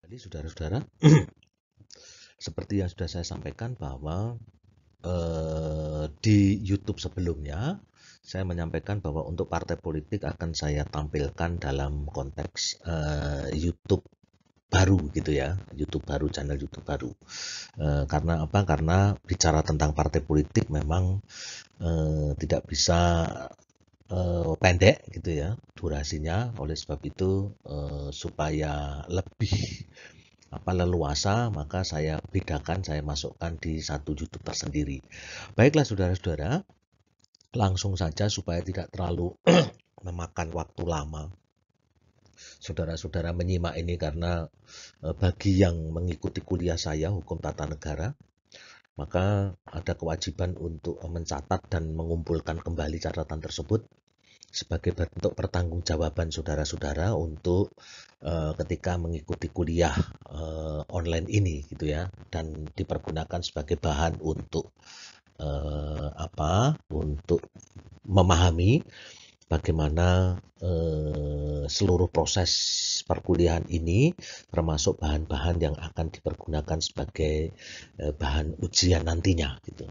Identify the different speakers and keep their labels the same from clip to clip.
Speaker 1: Jadi saudara-saudara, seperti yang sudah saya sampaikan bahwa di YouTube sebelumnya, saya menyampaikan bahwa untuk partai politik akan saya tampilkan dalam konteks YouTube baru gitu ya, YouTube baru, channel YouTube baru. Karena apa? Karena bicara tentang partai politik memang tidak bisa pendek gitu ya durasinya. Oleh sebab itu supaya lebih leluasa, maka saya bedakan, saya masukkan di satu YouTube tersendiri. Baiklah saudara-saudara, langsung saja supaya tidak terlalu memakan waktu lama. Saudara-saudara menyimak ini karena bagi yang mengikuti kuliah saya hukum tata negara, maka ada kewajiban untuk mencatat dan mengumpulkan kembali catatan tersebut sebagai bentuk pertanggungjawaban saudara-saudara untuk ketika mengikuti kuliah online ini gitu ya, dan dipergunakan sebagai bahan untuk untuk memahami bagaimana seluruh proses perkuliahan ini, termasuk bahan-bahan yang akan dipergunakan sebagai bahan ujian nantinya gitu.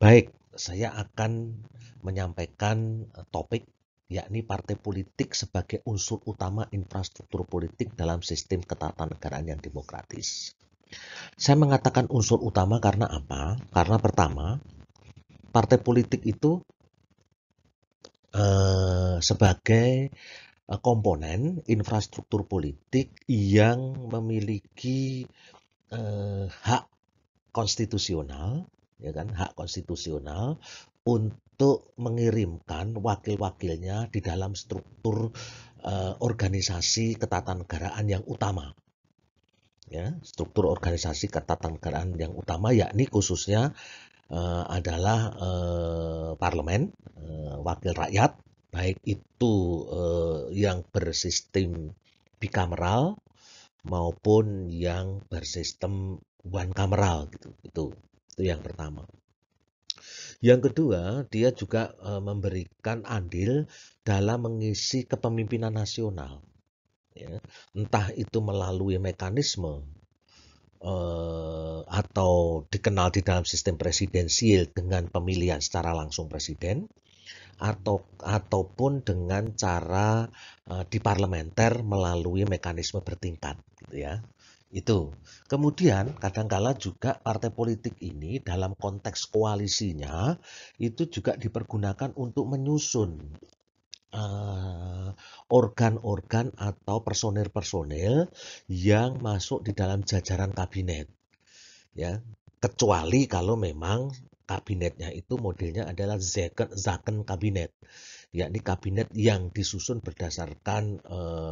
Speaker 1: Baik, saya akan menyampaikan topik yakni partai politik sebagai unsur utama infrastruktur politik dalam sistem ketatanegaraan yang demokratis. Saya mengatakan unsur utama karena apa? Karena pertama, partai politik itu sebagai komponen infrastruktur politik yang memiliki hak konstitusional, ya kan, hak konstitusional untuk mengirimkan wakil-wakilnya di dalam struktur organisasi ketatanegaraan yang utama. Ya, struktur organisasi ketatanegaraan yang utama yakni khususnya adalah parlemen, wakil rakyat, baik itu yang bersistem bikameral maupun yang bersistem one kameral gitu. Itu yang pertama. Yang kedua, dia juga memberikan andil dalam mengisi kepemimpinan nasional, ya. Entah itu melalui mekanisme atau dikenal di dalam sistem presidensial dengan pemilihan secara langsung presiden, ataupun dengan cara di parlementer melalui mekanisme bertingkat gitu ya. Itu. Kemudian kadangkala juga partai politik ini dalam konteks koalisinya itu juga dipergunakan untuk menyusun organ-organ atau personil-personil yang masuk di dalam jajaran kabinet, ya. Kecuali kalau memang kabinetnya itu modelnya adalah Zaken kabinet, yakni kabinet yang disusun berdasarkan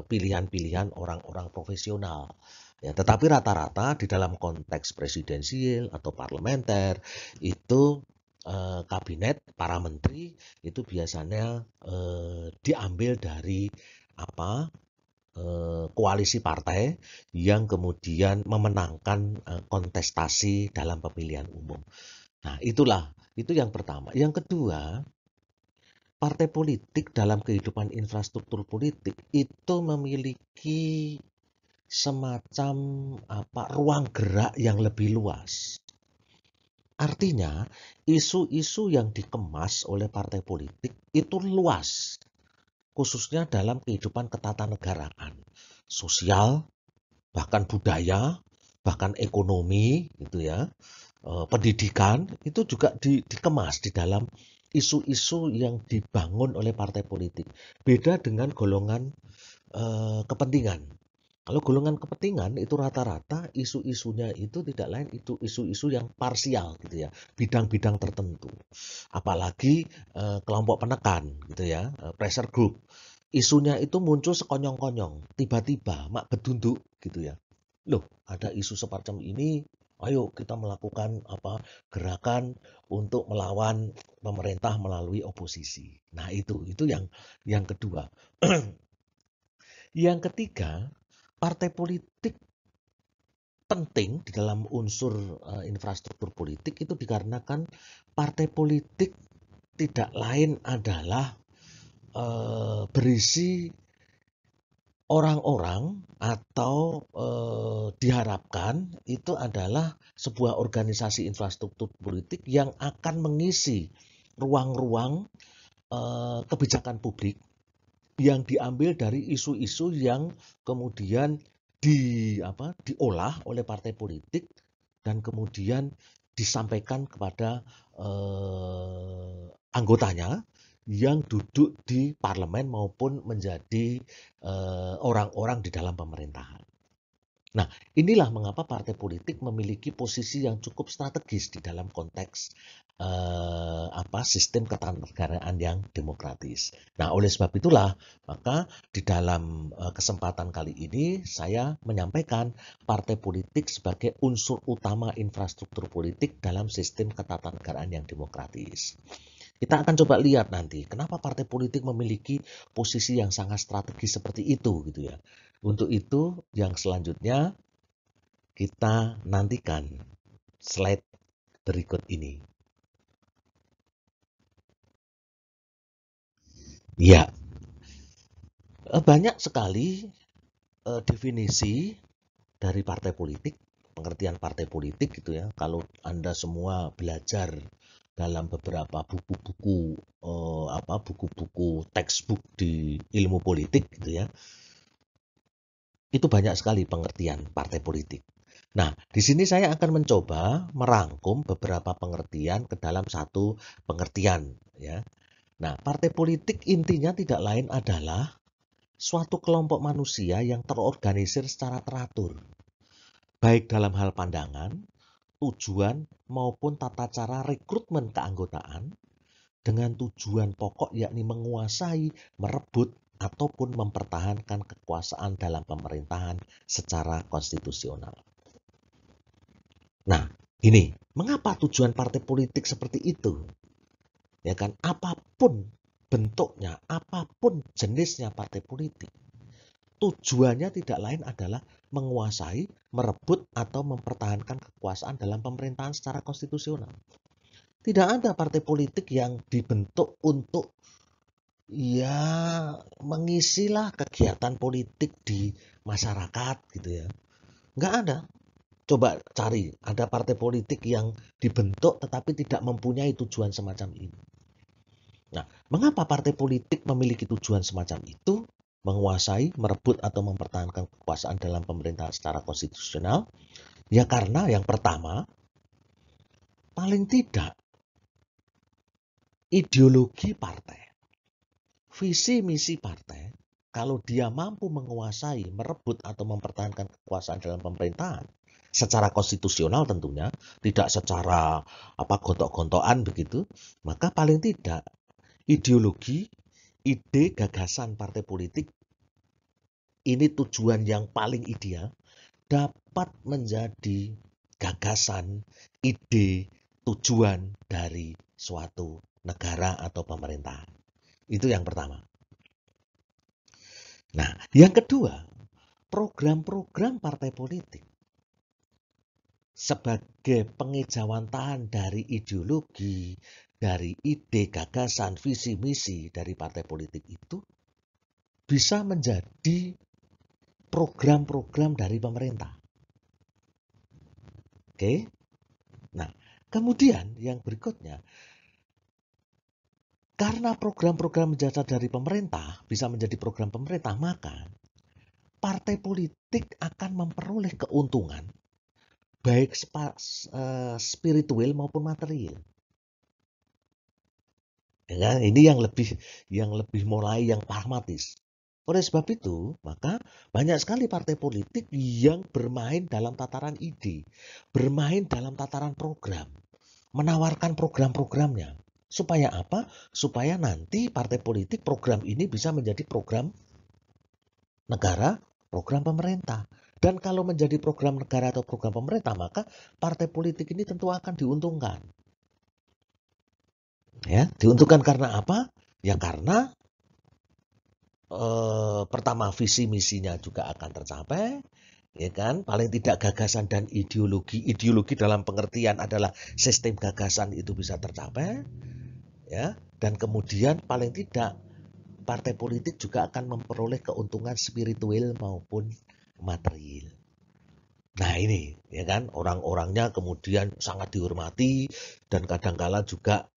Speaker 1: pilihan-pilihan orang-orang profesional. Ya, tetapi rata-rata di dalam konteks presidensial atau parlementer itu kabinet para menteri itu biasanya diambil dari apa koalisi partai yang kemudian memenangkan kontestasi dalam pemilihan umum. Nah, itu yang pertama. Yang kedua, partai politik dalam kehidupan infrastruktur politik itu memiliki semacam ruang gerak yang lebih luas. Artinya, isu-isu yang dikemas oleh partai politik itu luas, khususnya dalam kehidupan ketatanegaraan, sosial, bahkan budaya, bahkan ekonomi, gitu ya, pendidikan itu juga dikemas di dalam isu-isu yang dibangun oleh partai politik. Beda dengan golongan kepentingan. Kalau golongan kepentingan itu rata-rata isu-isunya itu tidak lain itu isu-isu yang parsial gitu ya, bidang-bidang tertentu. Apalagi kelompok penekan gitu ya, pressure group. Isunya itu muncul sekonyong-konyong, tiba-tiba mak bedunduk gitu ya. Loh, ada isu semacam ini, ayo kita melakukan gerakan untuk melawan pemerintah melalui oposisi. Nah, itu yang kedua. Yang ketiga, partai politik penting di dalam unsur infrastruktur politik itu dikarenakan partai politik tidak lain adalah berisi orang-orang atau diharapkan itu adalah sebuah organisasi infrastruktur politik yang akan mengisi ruang-ruang kebijakan publik yang diambil dari isu-isu yang kemudian diolah oleh partai politik dan kemudian disampaikan kepada anggotanya yang duduk di parlemen maupun menjadi orang-orang di dalam pemerintahan. Nah, inilah mengapa partai politik memiliki posisi yang cukup strategis di dalam konteks sistem ketatanegaraan yang demokratis. Nah, oleh sebab itulah, maka di dalam kesempatan kali ini saya menyampaikan partai politik sebagai unsur utama infrastruktur politik dalam sistem ketatanegaraan yang demokratis. Kita akan coba lihat nanti kenapa partai politik memiliki posisi yang sangat strategis seperti itu gitu ya. Untuk itu yang selanjutnya kita nantikan slide berikut ini. Ya, banyak sekali definisi dari partai politik, pengertian partai politik gitu ya. Kalau Anda semua belajar dalam beberapa buku-buku buku-buku textbook di ilmu politik gitu ya. Itu banyak sekali pengertian partai politik. Nah, di sini saya akan mencoba merangkum beberapa pengertian ke dalam satu pengertian ya. Nah, partai politik intinya tidak lain adalah suatu kelompok manusia yang terorganisir secara teratur, baik dalam hal pandangan, tujuan, maupun tata cara rekrutmen keanggotaan dengan tujuan pokok yakni menguasai, merebut, ataupun mempertahankan kekuasaan dalam pemerintahan secara konstitusional. Nah, ini mengapa tujuan partai politik seperti itu? Ya kan, apapun bentuknya, apapun jenisnya partai politik, tujuannya tidak lain adalah menguasai, merebut, atau mempertahankan kekuasaan dalam pemerintahan secara konstitusional. Tidak ada partai politik yang dibentuk untuk mengisilah kegiatan politik di masyarakat gitu ya. Nggak ada. Coba cari, ada partai politik yang dibentuk tetapi tidak mempunyai tujuan semacam ini. Nah, mengapa partai politik memiliki tujuan semacam itu? Menguasai, merebut, atau mempertahankan kekuasaan dalam pemerintahan secara konstitusional? Ya karena yang pertama, paling tidak ideologi partai, visi misi partai, kalau dia mampu menguasai, merebut, atau mempertahankan kekuasaan dalam pemerintahan, secara konstitusional tentunya, tidak secara gontok-gontokan begitu, maka paling tidak ideologi, ide, gagasan partai politik ini tujuan yang paling ideal dapat menjadi gagasan, ide, tujuan dari suatu negara atau pemerintahan. Itu yang pertama. Nah, yang kedua, program-program partai politik sebagai pengejawantahan dari ideologi, dari ide, gagasan, visi, misi dari partai politik itu bisa menjadi program-program dari pemerintah. Oke. Nah, kemudian yang berikutnya, karena program-program menjadi dari pemerintah bisa menjadi program pemerintah, maka partai politik akan memperoleh keuntungan baik spiritual maupun material. Ya, ini yang lebih mulai yang pragmatis. Oleh sebab itu, maka banyak sekali partai politik yang bermain dalam tataran ide, bermain dalam tataran program, menawarkan program-programnya. Supaya apa? Supaya nanti partai politik program ini bisa menjadi program negara, program pemerintah. Dan kalau menjadi program negara atau program pemerintah, maka partai politik ini tentu akan diuntungkan. Ya, diuntungkan karena apa? Ya karena pertama visi misinya juga akan tercapai, ya kan? Paling tidak gagasan dan ideologi dalam pengertian adalah sistem gagasan itu bisa tercapai, ya. Dan kemudian paling tidak partai politik juga akan memperoleh keuntungan spiritual maupun material. Nah ini, ya kan, orang-orangnya kemudian sangat dihormati dan kadangkala juga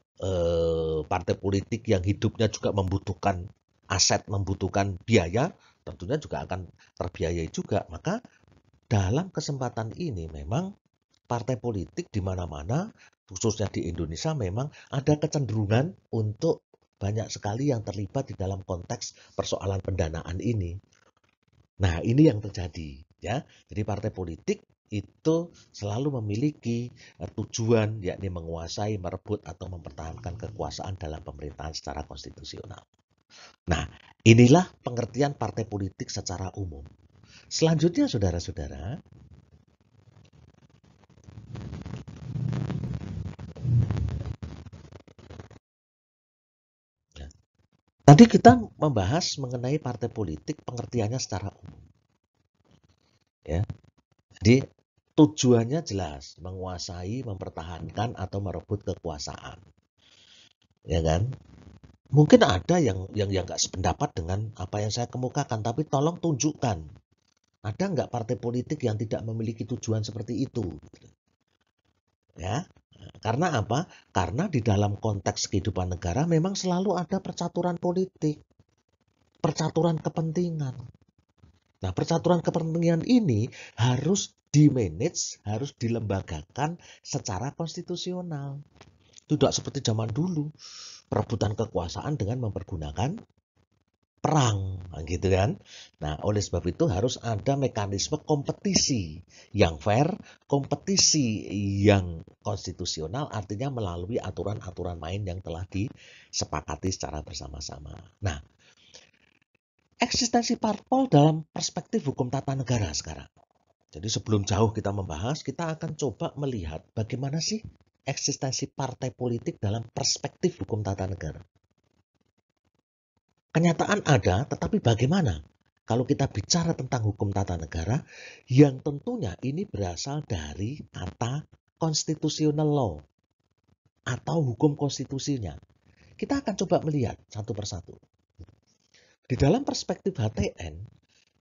Speaker 1: partai politik yang hidupnya juga membutuhkan aset, membutuhkan biaya, tentunya juga akan terbiayai juga. Maka dalam kesempatan ini memang partai politik di mana-mana, khususnya di Indonesia, memang ada kecenderungan untuk banyak sekali yang terlibat di dalam konteks persoalan pendanaan ini. Nah, ini yang terjadi, ya. Jadi partai politik itu selalu memiliki tujuan, yakni menguasai, merebut, atau mempertahankan kekuasaan dalam pemerintahan secara konstitusional. Nah, inilah pengertian partai politik secara umum. Selanjutnya, saudara-saudara, tadi kita membahas mengenai partai politik pengertiannya secara umum. Ya. Jadi tujuannya jelas, menguasai, mempertahankan atau merebut kekuasaan. Ya kan? Mungkin ada yang nggak sependapat dengan apa yang saya kemukakan, tapi tolong tunjukkan. Ada nggak partai politik yang tidak memiliki tujuan seperti itu? Ya. Karena apa? Karena di dalam konteks kehidupan negara memang selalu ada percaturan politik, percaturan kepentingan. Nah, percaturan kepentingan ini harus di-manage, harus dilembagakan secara konstitusional. Tidak seperti zaman dulu, perebutan kekuasaan dengan mempergunakan perang, gitu kan. Nah, oleh sebab itu harus ada mekanisme kompetisi yang fair, kompetisi yang konstitusional, artinya melalui aturan-aturan main yang telah disepakati secara bersama-sama. Nah, eksistensi parpol dalam perspektif hukum tata negara sekarang. Jadi sebelum jauh kita membahas, kita akan coba melihat bagaimana sih eksistensi partai politik dalam perspektif hukum tata negara. Kenyataan ada, tetapi bagaimana? Kalau kita bicara tentang hukum tata negara, yang tentunya ini berasal dari kata constitutional law atau hukum konstitusinya. Kita akan coba melihat satu persatu. Di dalam perspektif HTN,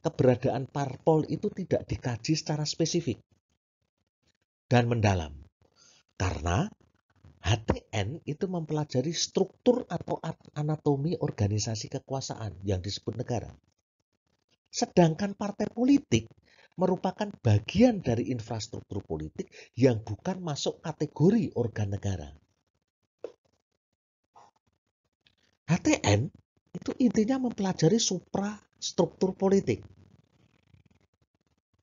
Speaker 1: keberadaan parpol itu tidak dikaji secara spesifik dan mendalam. Karena HTN itu mempelajari struktur atau anatomi organisasi kekuasaan yang disebut negara. Sedangkan partai politik merupakan bagian dari infrastruktur politik yang bukan masuk kategori organ negara. HTN itu intinya mempelajari suprastruktur politik.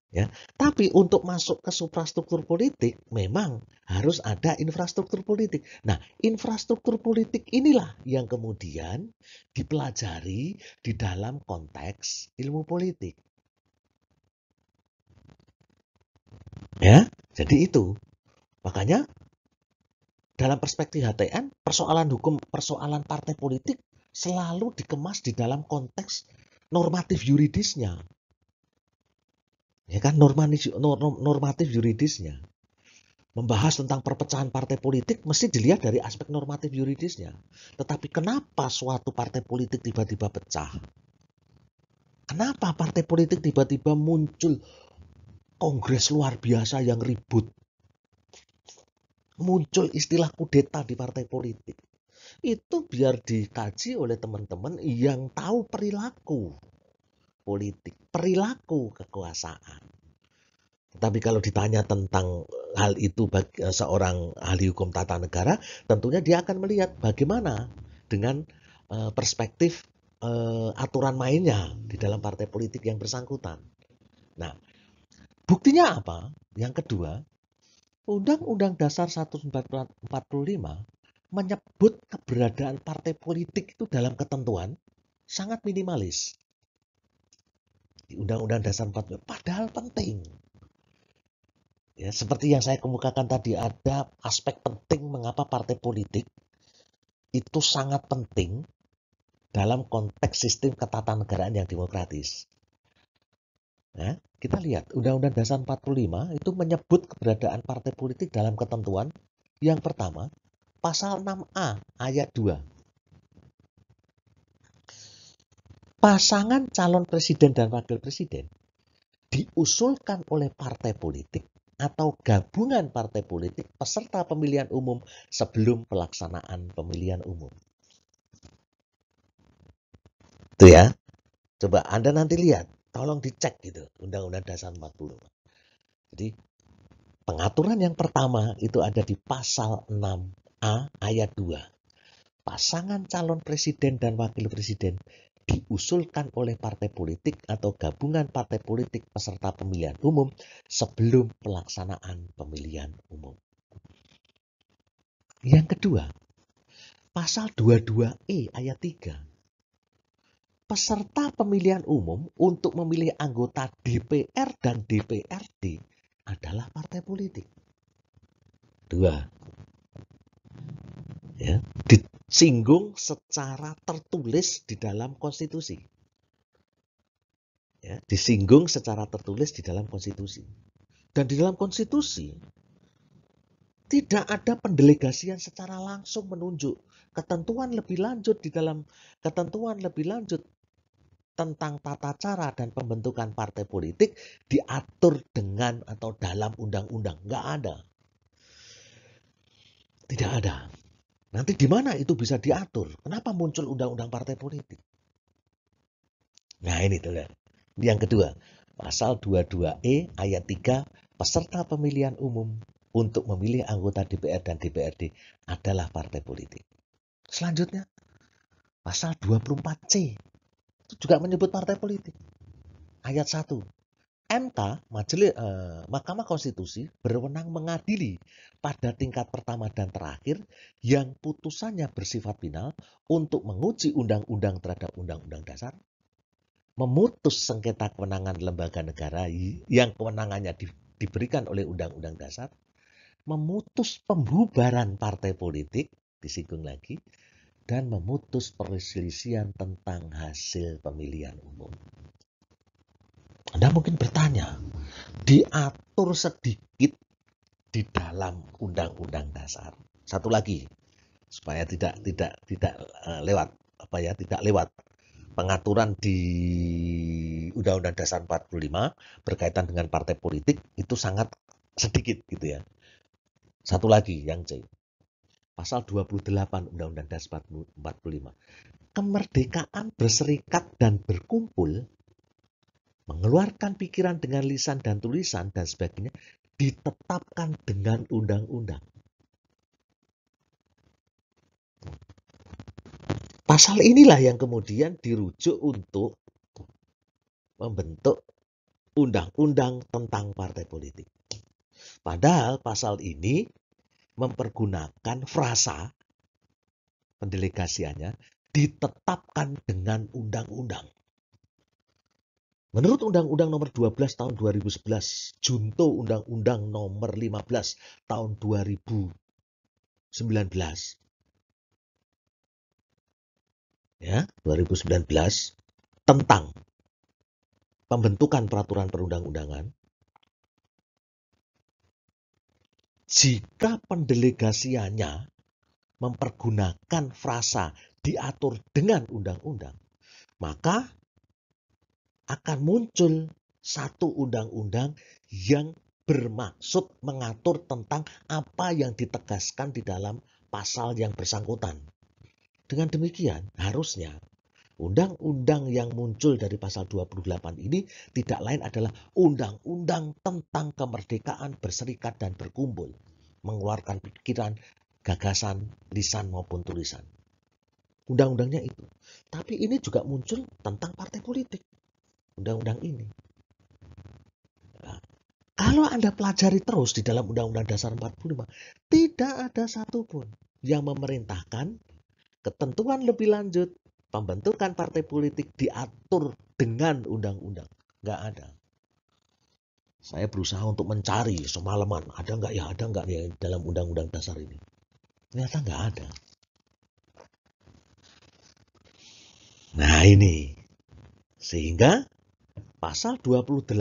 Speaker 1: Ya, tapi untuk masuk ke suprastruktur politik memang harus ada infrastruktur politik. Nah, infrastruktur politik inilah yang kemudian dipelajari di dalam konteks ilmu politik. Ya, jadi itu. Makanya dalam perspektif HTN, persoalan hukum, persoalan partai politik selalu dikemas di dalam konteks normatif yuridisnya. Ya kan, normatif yuridisnya. Membahas tentang perpecahan partai politik mesti dilihat dari aspek normatif yuridisnya. Tetapi kenapa suatu partai politik tiba-tiba pecah? Kenapa partai politik tiba-tiba muncul kongres luar biasa yang ribut? Muncul istilah kudeta di partai politik. Itu biar dikaji oleh teman-teman yang tahu perilaku politik, perilaku kekuasaan. Tapi kalau ditanya tentang hal itu bagi seorang ahli hukum tata negara, tentunya dia akan melihat bagaimana dengan perspektif aturan mainnya di dalam partai politik yang bersangkutan. Nah, buktinya apa? Yang kedua, Undang-Undang Dasar 1945 menyebut keberadaan partai politik itu dalam ketentuan sangat minimalis. Di Undang-Undang Dasar 45, padahal penting. Ya, seperti yang saya kemukakan tadi, ada aspek penting mengapa partai politik itu sangat penting dalam konteks sistem ketatanegaraan yang demokratis. Nah, kita lihat Undang-Undang Dasar 45 itu menyebut keberadaan partai politik dalam ketentuan yang pertama, pasal 6A ayat 2. pasangan calon presiden dan wakil presiden diusulkan oleh partai politik atau gabungan partai politik peserta pemilihan umum sebelum pelaksanaan pemilihan umum. Itu ya. Coba Anda nanti lihat, tolong dicek gitu, Undang-Undang Dasar 45. Jadi pengaturan yang pertama itu ada di pasal 6A ayat 2. Pasangan calon presiden dan wakil presiden diusulkan oleh partai politik atau gabungan partai politik peserta pemilihan umum sebelum pelaksanaan pemilihan umum. Yang kedua, pasal 22E ayat 3. Peserta pemilihan umum untuk memilih anggota DPR dan DPRD adalah partai politik. Dua, ya, disinggung secara tertulis di dalam konstitusi. Ya, disinggung secara tertulis di dalam konstitusi. Dan di dalam konstitusi tidak ada pendelegasian secara langsung menunjuk. Ketentuan lebih lanjut di dalam ketentuan lebih lanjut tentang tata cara dan pembentukan partai politik diatur dengan atau dalam undang-undang. Nggak ada. Tidak ada. Nanti di mana itu bisa diatur? Kenapa muncul undang-undang partai politik? Nah ini tuh. Yang kedua, pasal 22E ayat 3, peserta pemilihan umum untuk memilih anggota DPR dan DPRD adalah partai politik. Selanjutnya, pasal 24C itu juga menyebut partai politik. Ayat 1. Mahkamah Konstitusi berwenang mengadili pada tingkat pertama dan terakhir yang putusannya bersifat final untuk menguji undang-undang terhadap undang-undang dasar, memutus sengketa kewenangan lembaga negara yang kewenangannya diberikan oleh undang-undang dasar, memutus pembubaran partai politik, disinggung lagi, dan memutus perselisihan tentang hasil pemilihan umum. Anda mungkin bertanya, diatur sedikit di dalam undang-undang dasar. Satu lagi, supaya tidak lewat tidak lewat pengaturan di Undang-Undang Dasar 45 berkaitan dengan partai politik itu sangat sedikit gitu ya. Satu lagi yang C. Pasal 28 Undang-Undang Dasar 45. Kemerdekaan berserikat dan berkumpul, mengeluarkan pikiran dengan lisan dan tulisan dan sebagainya ditetapkan dengan undang-undang. Pasal inilah yang kemudian dirujuk untuk membentuk undang-undang tentang partai politik. Padahal pasal ini mempergunakan frasa pendelegasiannya ditetapkan dengan undang-undang. Menurut Undang-Undang Nomor 12 Tahun 2011, junto Undang-Undang Nomor 15 Tahun 2019, ya 2019 tentang pembentukan peraturan perundang-undangan, jika pendelegasiannya mempergunakan frasa diatur dengan undang-undang, maka akan muncul satu undang-undang yang bermaksud mengatur tentang apa yang ditegaskan di dalam pasal yang bersangkutan. Dengan demikian, harusnya undang-undang yang muncul dari pasal 28 ini tidak lain adalah undang-undang tentang kemerdekaan berserikat dan berkumpul, mengeluarkan pikiran, gagasan, lisan maupun tulisan. Undang-undangnya itu. Tapi ini juga muncul tentang partai politik. Undang-undang ini. Nah, kalau Anda pelajari terus di dalam Undang-Undang Dasar 45, tidak ada satupun yang memerintahkan ketentuan lebih lanjut pembentukan partai politik diatur dengan undang-undang. Nggak ada. Saya berusaha untuk mencari semalaman, ada nggak ya dalam Undang-Undang Dasar ini. Ternyata nggak ada. Nah ini, sehingga pasal 28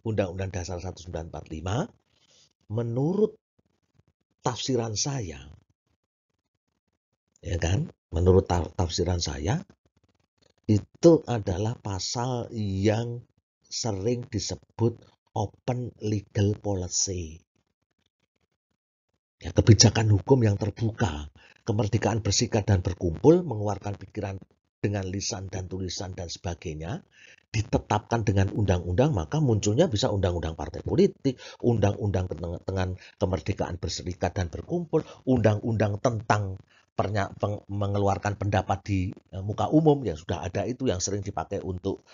Speaker 1: Undang-Undang Dasar 1945 menurut tafsiran saya, ya kan? Menurut tafsiran saya, itu adalah pasal yang sering disebut open legal policy. Ya, kebijakan hukum yang terbuka, kemerdekaan bersikap dan berkumpul, mengeluarkan pikiran dengan lisan dan tulisan dan sebagainya, ditetapkan dengan undang-undang, maka munculnya bisa undang-undang partai politik, undang-undang tentang kemerdekaan berserikat dan berkumpul, undang-undang tentang mengeluarkan pendapat di muka umum yang sudah ada itu, yang sering dipakai untuk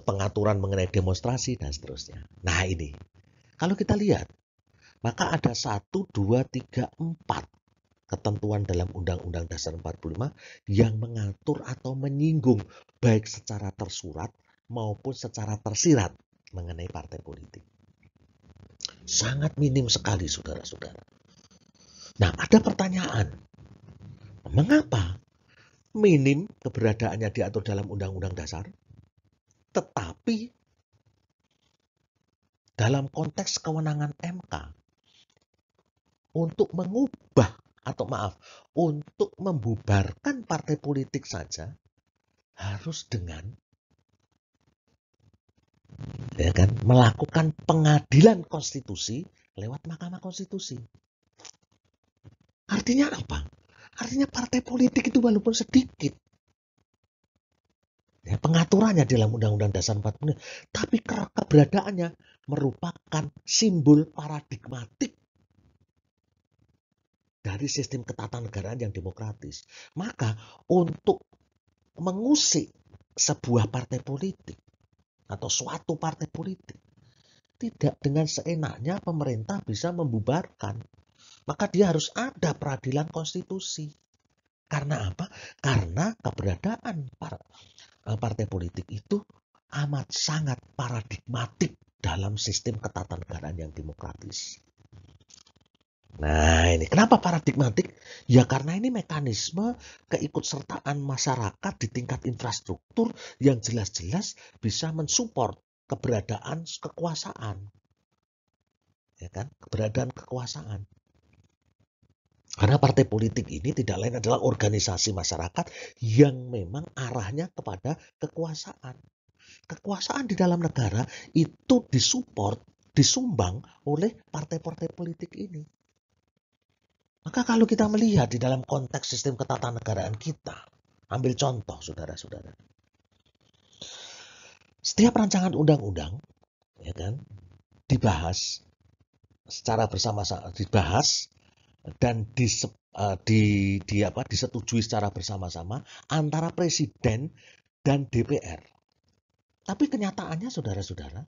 Speaker 1: pengaturan mengenai demonstrasi dan seterusnya. Nah ini, kalau kita lihat, maka ada 1, 2, 3, 4 ketentuan dalam Undang-Undang Dasar 45 yang mengatur atau menyinggung baik secara tersurat maupun secara tersirat mengenai partai politik. Sangat minim sekali, saudara-saudara. Nah, ada pertanyaan. Mengapa minim keberadaannya diatur dalam Undang-Undang Dasar, tetapi dalam konteks kewenangan MK untuk mengubah untuk membubarkan partai politik saja harus dengan melakukan pengadilan konstitusi lewat Mahkamah Konstitusi. Artinya apa? Artinya partai politik itu walaupun sedikit pengaturannya dalam Undang-Undang Dasar 45, tapi keberadaannya merupakan simbol paradigmatik dari sistem ketatanegaraan yang demokratis. Maka untuk mengusik sebuah partai politik atau suatu partai politik, tidak dengan seenaknya pemerintah bisa membubarkan. Maka dia harus ada peradilan konstitusi. Karena apa? Karena keberadaan partai politik itu amat sangat paradigmatik dalam sistem ketatanegaraan yang demokratis. Nah ini kenapa paradigmatik? Ya karena ini mekanisme keikutsertaan masyarakat di tingkat infrastruktur yang jelas-jelas bisa mensupport keberadaan kekuasaan. Ya kan? Keberadaan kekuasaan. Karena partai politik ini tidak lain adalah organisasi masyarakat yang memang arahnya kepada kekuasaan. Kekuasaan di dalam negara itu disupport, disumbang oleh partai-partai politik ini. Maka kalau kita melihat di dalam konteks sistem ketatanegaraan kita, ambil contoh saudara-saudara. Setiap rancangan undang-undang ya kan, dibahas secara bersama-sama, dibahas dan disetujui secara bersama-sama antara presiden dan DPR. Tapi kenyataannya saudara-saudara,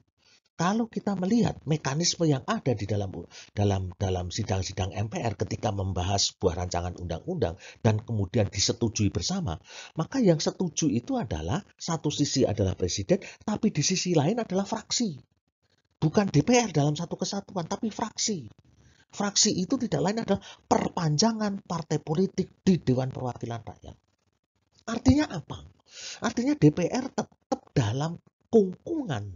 Speaker 1: kalau kita melihat mekanisme yang ada di dalam sidang-sidang MPR ketika membahas sebuah rancangan undang-undang dan kemudian disetujui bersama, maka yang setuju itu adalah satu sisi adalah presiden, tapi di sisi lain adalah fraksi. Bukan DPR dalam satu kesatuan, tapi fraksi. Fraksi itu tidak lain adalah perpanjangan partai politik di Dewan Perwakilan Rakyat. Artinya apa? Artinya DPR tetap dalam kungkungan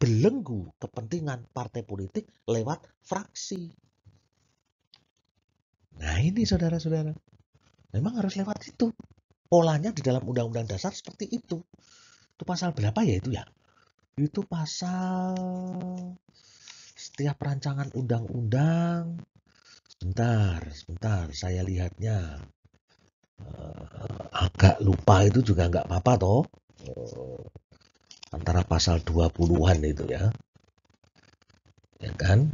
Speaker 1: belenggu kepentingan partai politik lewat fraksi. Nah ini saudara-saudara, memang harus lewat itu. Polanya di dalam Undang-Undang Dasar seperti itu. Itu pasal berapa ya itu ya? Itu pasal setiap rancangan undang-undang. Sebentar, saya lihatnya. Agak lupa itu juga nggak apa-apa toh. Antara pasal 20-an itu ya. Ya kan?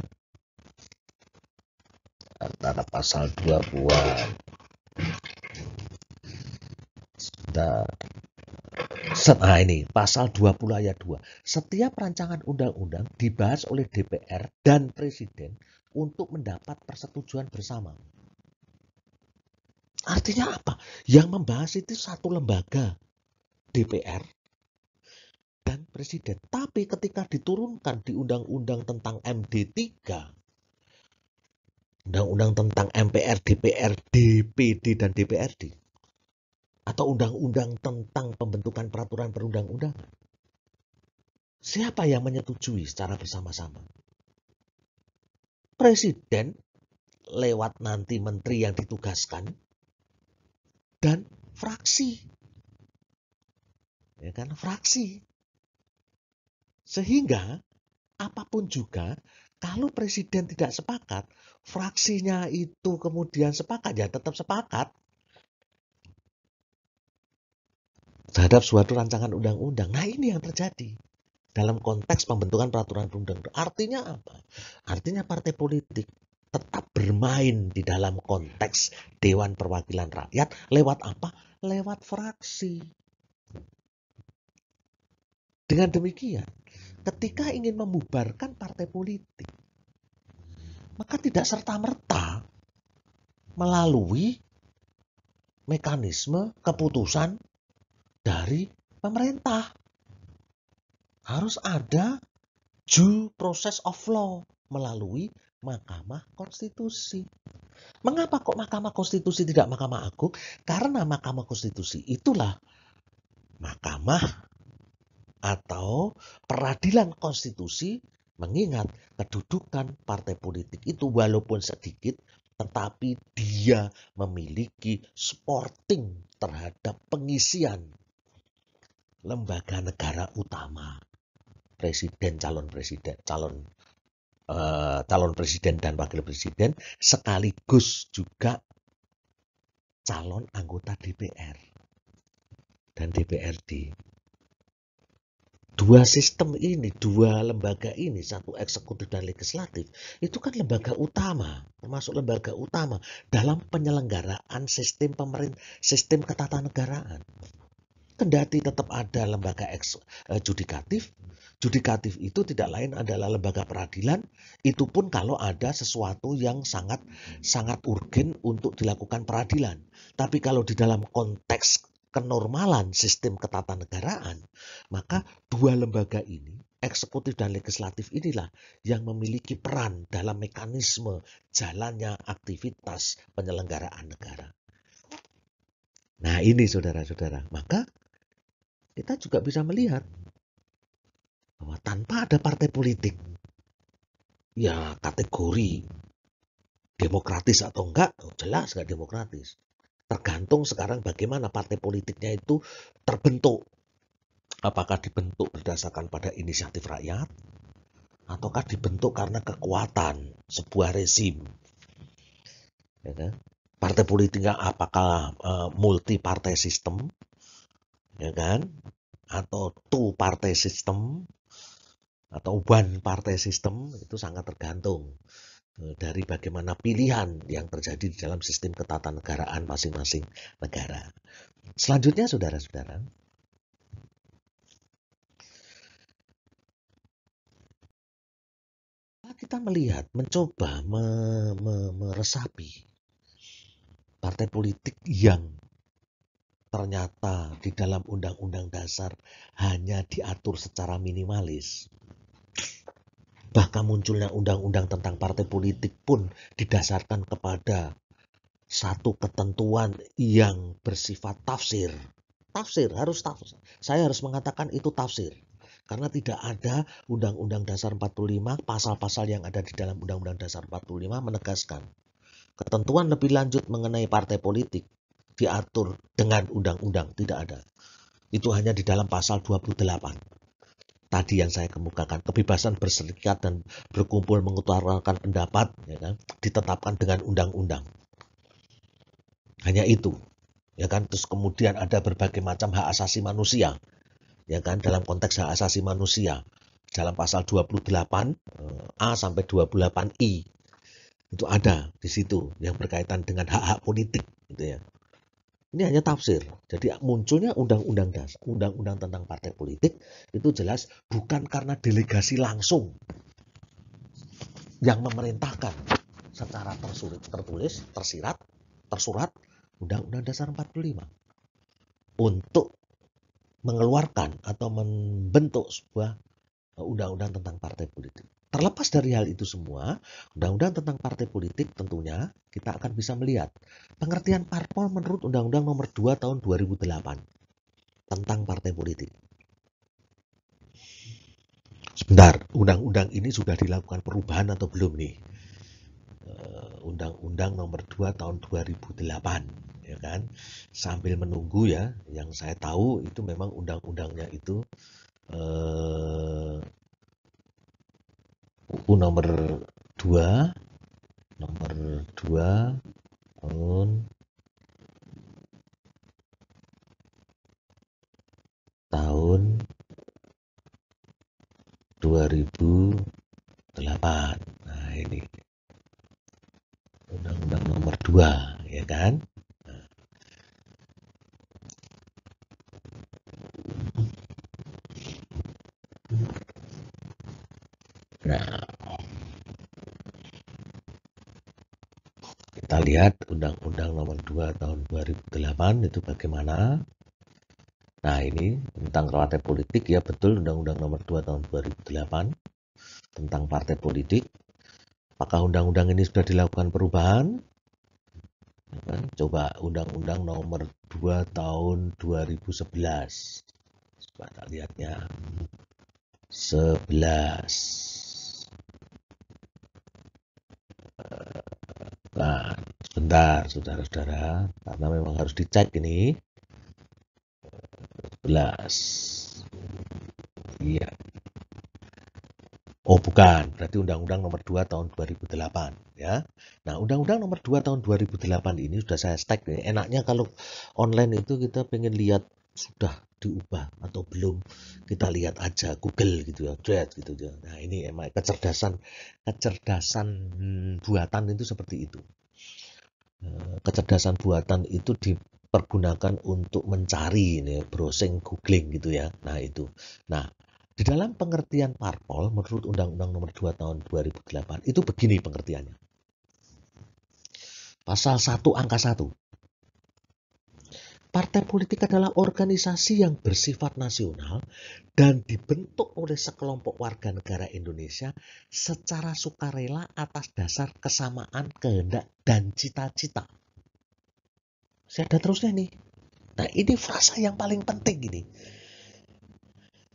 Speaker 1: Antara pasal 20-an. Nah ini pasal 20 ayat 2. Setiap rancangan undang-undang dibahas oleh DPR dan Presiden untuk mendapat persetujuan bersama. Artinya apa? Yang membahas itu satu lembaga, DPR dan Presiden. Tapi ketika diturunkan di undang-undang tentang MD3, undang-undang tentang MPR, DPR, DPD, dan DPRD, atau undang-undang tentang pembentukan peraturan perundang-undangan, siapa yang menyetujui secara bersama-sama? Presiden lewat nanti menteri yang ditugaskan dan fraksi. ya kan, fraksi. Sehingga apapun juga, kalau presiden tidak sepakat, fraksinya itu kemudian sepakat, ya tetap sepakat terhadap suatu rancangan undang-undang. Nah, ini yang terjadi dalam konteks pembentukan peraturan perundang-undangan. Artinya apa? Artinya partai politik tetap bermain di dalam konteks Dewan Perwakilan Rakyat lewat apa? Lewat fraksi. Dengan demikian, ketika ingin membubarkan partai politik, maka tidak serta-merta melalui mekanisme keputusan dari pemerintah. Harus ada due process of law melalui Mahkamah Konstitusi. Mengapa kok Mahkamah Konstitusi tidak Mahkamah Agung? Karena Mahkamah Konstitusi itulah mahkamah atau peradilan konstitusi, mengingat kedudukan partai politik itu walaupun sedikit, tetapi dia memiliki supporting terhadap pengisian lembaga negara utama, presiden, calon presiden dan wakil presiden, sekaligus juga calon anggota DPR dan DPRD. Dua sistem ini, dua lembaga ini, satu eksekutif dan legislatif, itu kan lembaga utama, termasuk lembaga utama dalam penyelenggaraan sistem ketatanegaraan. Kendati tetap ada lembaga judikatif, judikatif itu tidak lain adalah lembaga peradilan, itu pun kalau ada sesuatu yang sangat urgen untuk dilakukan peradilan. Tapi kalau di dalam konteks kenormalan sistem ketatanegaraan, maka dua lembaga ini, eksekutif dan legislatif inilah yang memiliki peran dalam mekanisme jalannya aktivitas penyelenggaraan negara. Nah, ini saudara-saudara, maka kita juga bisa melihat bahwa tanpa ada partai politik, ya kategori demokratis atau enggak, jelas enggak demokratis. Tergantung sekarang bagaimana partai politiknya itu terbentuk. Apakah dibentuk berdasarkan pada inisiatif rakyat, ataukah dibentuk karena kekuatan sebuah rezim. Ya kan? Partai politiknya apakah multi partai sistem, ya kan? Atau two partai system atau one partai system, itu sangat tergantung dari bagaimana pilihan yang terjadi di dalam sistem ketatanegaraan masing-masing negara. Selanjutnya saudara-saudara, kita melihat, mencoba meresapi partai politik yang ternyata di dalam Undang-Undang Dasar hanya diatur secara minimalis. Bahkan munculnya undang-undang tentang partai politik pun didasarkan kepada satu ketentuan yang bersifat tafsir. Tafsir, harus tafsir. Saya harus mengatakan itu tafsir. Karena tidak ada Undang-Undang Dasar 45, pasal-pasal yang ada di dalam Undang-Undang Dasar 45 menegaskan ketentuan lebih lanjut mengenai partai politik diatur dengan undang-undang, tidak ada. Itu hanya di dalam pasal 28. Tadi yang saya kemukakan, kebebasan berserikat dan berkumpul mengutarakan pendapat, ya kan, ditetapkan dengan undang-undang. Hanya itu, ya kan. Terus kemudian ada berbagai macam hak asasi manusia, ya kan, dalam konteks hak asasi manusia dalam pasal 28 A sampai 28I itu ada di situ yang berkaitan dengan hak-hak politik, gitu ya. Ini hanya tafsir. Jadi munculnya undang-undang dasar, undang-undang tentang partai politik itu jelas bukan karena delegasi langsung yang memerintahkan secara tertulis, tersurat Undang-Undang Dasar 45 untuk mengeluarkan atau membentuk sebuah undang-undang tentang partai politik. Terlepas dari hal itu semua, undang-undang tentang partai politik tentunya kita akan bisa melihat pengertian parpol menurut Undang-Undang Nomor 2 Tahun 2008 tentang partai politik. Sebentar, undang-undang ini sudah dilakukan perubahan atau belum nih? Undang-Undang Nomor 2 Tahun 2008, ya kan? Sambil menunggu ya, yang saya tahu itu memang undang-undangnya itu UU nomor 2 nomor 2 tahun tahun 2008. Nah, ini Undang-Undang nomor 2, ya kan? Nah, kita lihat Undang-Undang nomor 2 tahun 2008 itu bagaimana. Nah, ini tentang partai politik ya, betul, Undang-Undang nomor 2 tahun 2008 tentang partai politik. Apakah undang-undang ini sudah dilakukan perubahan? Coba Undang-Undang nomor 2 tahun 2011. Coba kita lihatnya. 11. Nah, sebentar saudara-saudara, karena memang harus dicek ini. 11. Iya. Oh bukan, berarti Undang-Undang nomor 2 tahun 2008 ya. Nah, Undang-Undang nomor 2 tahun 2008 ini sudah saya stek nih. Enaknya kalau online itu kita pengen lihat sudah diubah atau belum, kita lihat aja Google gitu ya, Dread gitu ya. Nah, ini emang kecerdasan buatan itu seperti itu. Kecerdasan buatan itu dipergunakan untuk mencari ini, browsing, googling gitu ya. Nah, itu. Nah, di dalam pengertian parpol menurut Undang-Undang Nomor 2 Tahun 2008 itu begini pengertiannya. Pasal 1 angka 1. Partai politik adalah organisasi yang bersifat nasional dan dibentuk oleh sekelompok warga negara Indonesia secara sukarela atas dasar kesamaan kehendak dan cita-cita. Saya ada terusnya nih. Nah, ini frasa yang paling penting ini.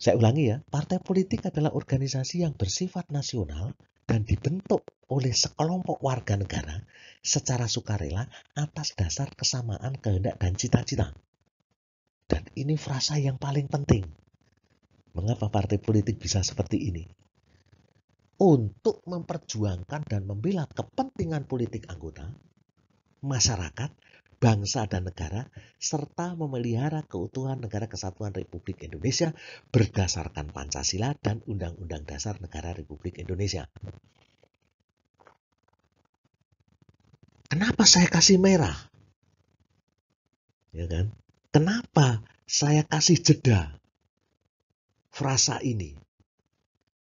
Speaker 1: Saya ulangi ya, partai politik adalah organisasi yang bersifat nasional dan dibentuk oleh sekelompok warga negara secara sukarela atas dasar kesamaan kehendak dan cita-cita. Dan ini frasa yang paling penting. Mengapa partai politik bisa seperti ini? Untuk memperjuangkan dan membela kepentingan politik anggota, masyarakat, bangsa dan negara, serta memelihara keutuhan Negara Kesatuan Republik Indonesia berdasarkan Pancasila dan Undang-Undang Dasar Negara Republik Indonesia. Kenapa saya kasih merah? Ya kan? Kenapa saya kasih jeda frasa ini?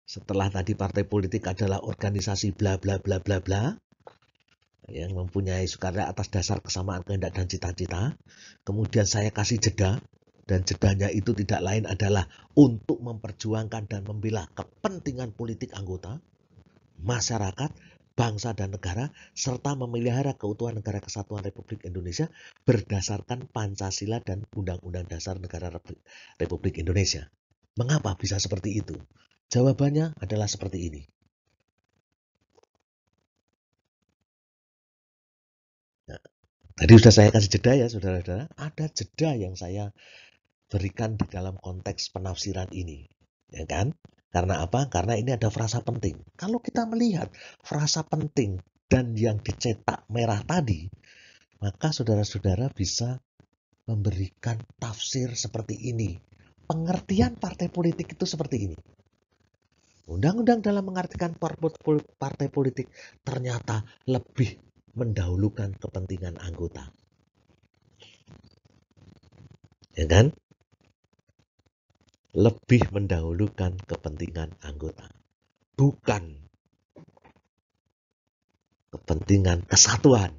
Speaker 1: Setelah tadi partai politik adalah organisasi bla bla bla bla bla, yang mempunyai sukarela atas dasar kesamaan kehendak dan cita-cita. Kemudian saya kasih jeda, dan jedanya itu tidak lain adalah untuk memperjuangkan dan membela kepentingan politik anggota, masyarakat, bangsa dan negara, serta memelihara keutuhan Negara Kesatuan Republik Indonesia berdasarkan Pancasila dan Undang-Undang Dasar Negara Republik Indonesia. Mengapa bisa seperti itu? Jawabannya adalah seperti ini. Nah, tadi sudah saya kasih jeda ya saudara-saudara. Ada jeda yang saya berikan di dalam konteks penafsiran ini. Ya kan? Karena apa? Karena ini ada frasa penting. Kalau kita melihat frasa penting dan yang dicetak merah tadi, maka saudara-saudara bisa memberikan tafsir seperti ini. Pengertian partai politik itu seperti ini. Undang-undang dalam mengartikan partai politik ternyata lebih mendahulukan kepentingan anggota. Ya kan? Lebih mendahulukan kepentingan anggota. Bukan kepentingan kesatuan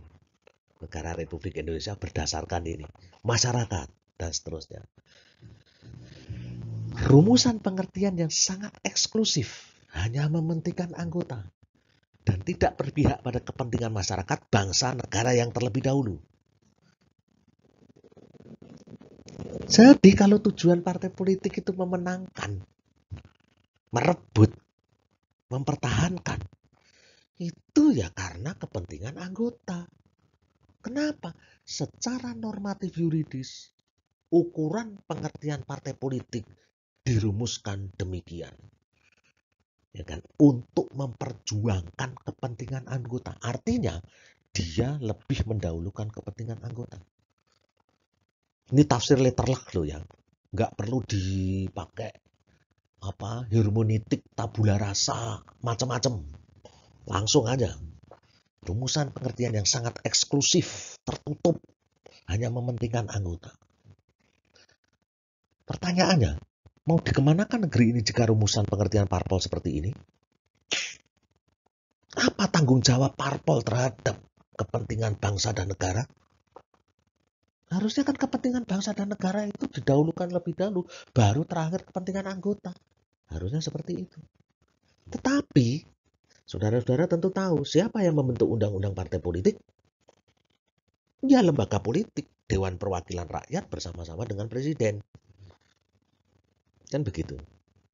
Speaker 1: Negara Republik Indonesia berdasarkan ini. Masyarakat dan seterusnya. Rumusan pengertian yang sangat eksklusif. Hanya mementingkan anggota. Dan tidak berpihak pada kepentingan masyarakat, bangsa, negara yang terlebih dahulu. Jadi kalau tujuan partai politik itu memenangkan, merebut, mempertahankan, itu ya karena kepentingan anggota. Kenapa? Secara normatif yuridis, ukuran pengertian partai politik dirumuskan demikian. Ya kan? Untuk memperjuangkan kepentingan anggota. Artinya, dia lebih mendahulukan kepentingan anggota. Ini tafsir letterlek loh ya. Nggak perlu dipakai hermeneutik tabula rasa macam-macam. Langsung aja. Rumusan pengertian yang sangat eksklusif, tertutup, hanya mementingkan anggota. Pertanyaannya, mau dikemanakan negeri ini jika rumusan pengertian parpol seperti ini? Apa tanggung jawab parpol terhadap kepentingan bangsa dan negara? Harusnya kan kepentingan bangsa dan negara itu didahulukan lebih dahulu, baru terakhir kepentingan anggota. Harusnya seperti itu. Tetapi, saudara-saudara tentu tahu siapa yang membentuk undang-undang partai politik? Ya lembaga politik, Dewan Perwakilan Rakyat bersama-sama dengan Presiden. Kan begitu.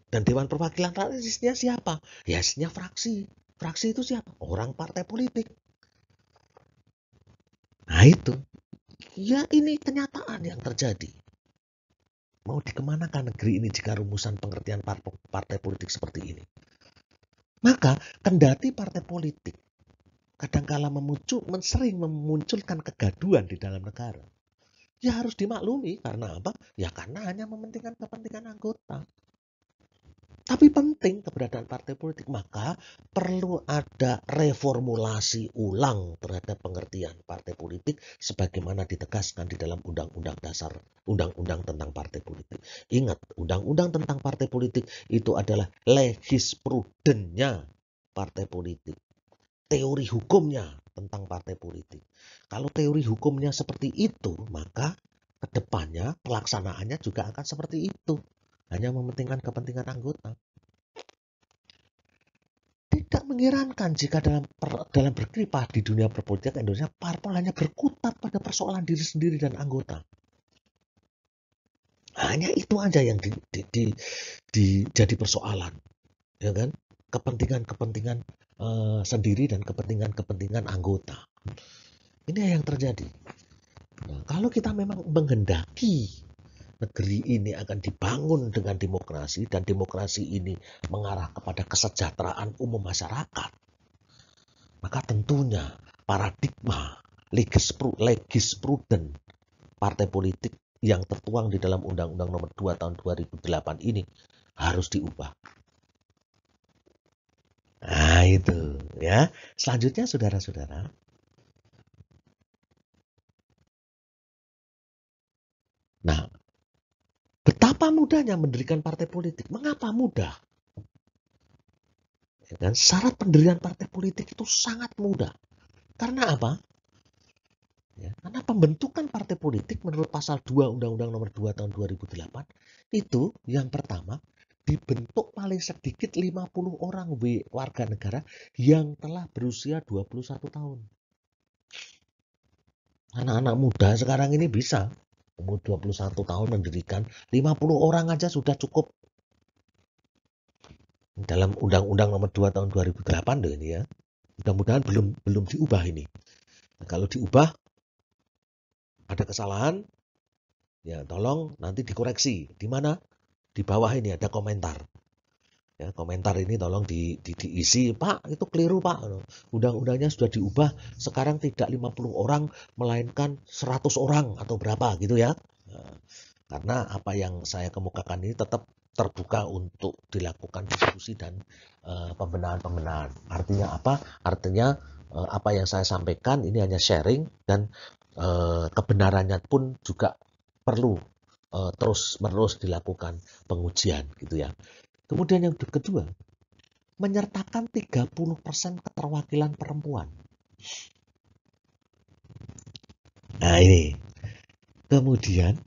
Speaker 1: Dan Dewan Perwakilan Rakyat isinya siapa? Ya isinya fraksi. Fraksi itu siapa? Orang partai politik. Nah itu. Ya ini kenyataan yang terjadi. Mau dikemanakan negeri ini jika rumusan pengertian partai politik seperti ini? Maka kendati partai politik kadangkala sering memunculkan kegaduhan di dalam negara. Ya harus dimaklumi karena apa? Ya karena hanya mementingkan kepentingan anggota. Tapi penting keberadaan partai politik, maka perlu ada reformulasi ulang terhadap pengertian partai politik sebagaimana ditegaskan di dalam Undang-Undang Dasar, Undang-Undang tentang partai politik. Ingat, Undang-Undang tentang partai politik itu adalah legisprudennya partai politik. Teori hukumnya tentang partai politik. Kalau teori hukumnya seperti itu, maka kedepannya pelaksanaannya juga akan seperti itu. Hanya mementingkan kepentingan anggota. Tidak mengherankan jika dalam berkiprah di dunia perpolitikan Indonesia, parpol hanya berkutat pada persoalan diri sendiri dan anggota. Hanya itu aja yang jadi persoalan, ya kan? Kepentingan-kepentingan sendiri dan kepentingan-kepentingan anggota. Ini yang terjadi. Nah, kalau kita memang menghendaki negeri ini akan dibangun dengan demokrasi dan demokrasi ini mengarah kepada kesejahteraan umum masyarakat, maka tentunya paradigma legispruden partai politik yang tertuang di dalam Undang-Undang Nomor 2 Tahun 2008 ini harus diubah. Nah itu ya. Selanjutnya saudara-saudara, nah betapa mudahnya mendirikan partai politik. Mengapa mudah? Ya kan? Syarat pendirian partai politik itu sangat mudah. Karena apa? Ya, karena pembentukan partai politik menurut pasal 2 Undang-Undang Nomor 2 Tahun 2008 itu yang pertama dibentuk paling sedikit 50 orang warga negara yang telah berusia 21 tahun. Anak-anak muda sekarang ini bisa umur 21 tahun mendirikan 50 orang aja sudah cukup. Dalam Undang-Undang Nomor 2 Tahun 2008 loh ini ya. Mudah-mudahan belum diubah ini. Nah, kalau diubah ada kesalahan, ya tolong nanti dikoreksi. Di mana? Di bawah ini ada komentar. Ya, komentar ini tolong diisi, Pak, itu keliru, Pak. Undang-undangnya sudah diubah, sekarang tidak 50 orang, melainkan 100 orang atau berapa gitu ya. Nah, karena apa yang saya kemukakan ini tetap terbuka untuk dilakukan diskusi dan pembenahan-pembenahan. Artinya apa? Artinya apa yang saya sampaikan ini hanya sharing dan kebenarannya pun juga perlu terus-menerus dilakukan pengujian gitu ya. Kemudian yang kedua, menyertakan 30% keterwakilan perempuan. Nah ini. Kemudian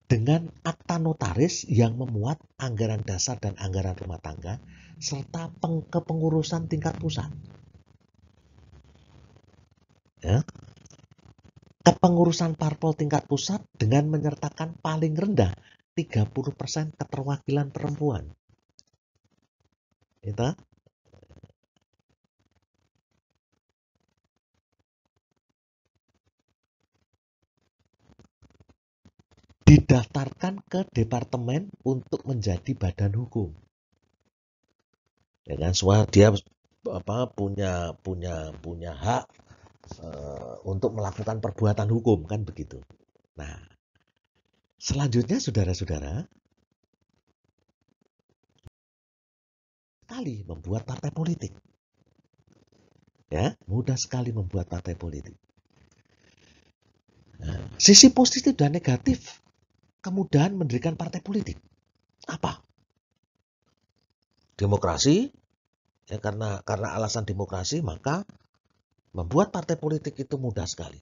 Speaker 1: dengan akta notaris yang memuat anggaran dasar dan anggaran rumah tangga serta kepengurusan tingkat pusat. Ya. Kepengurusan parpol tingkat pusat dengan menyertakan paling rendah 30% keterwakilan perempuan. Itu. didaftarkan ke departemen untuk menjadi badan hukum. Ya kan, semua dia punya hak untuk melakukan perbuatan hukum, kan begitu. Nah, selanjutnya saudara-saudara, sekali membuat partai politik. Ya, mudah sekali membuat partai politik. Nah, sisi positif dan negatif kemudahan mendirikan partai politik. Apa? Demokrasi, ya karena alasan demokrasi maka membuat partai politik itu mudah sekali.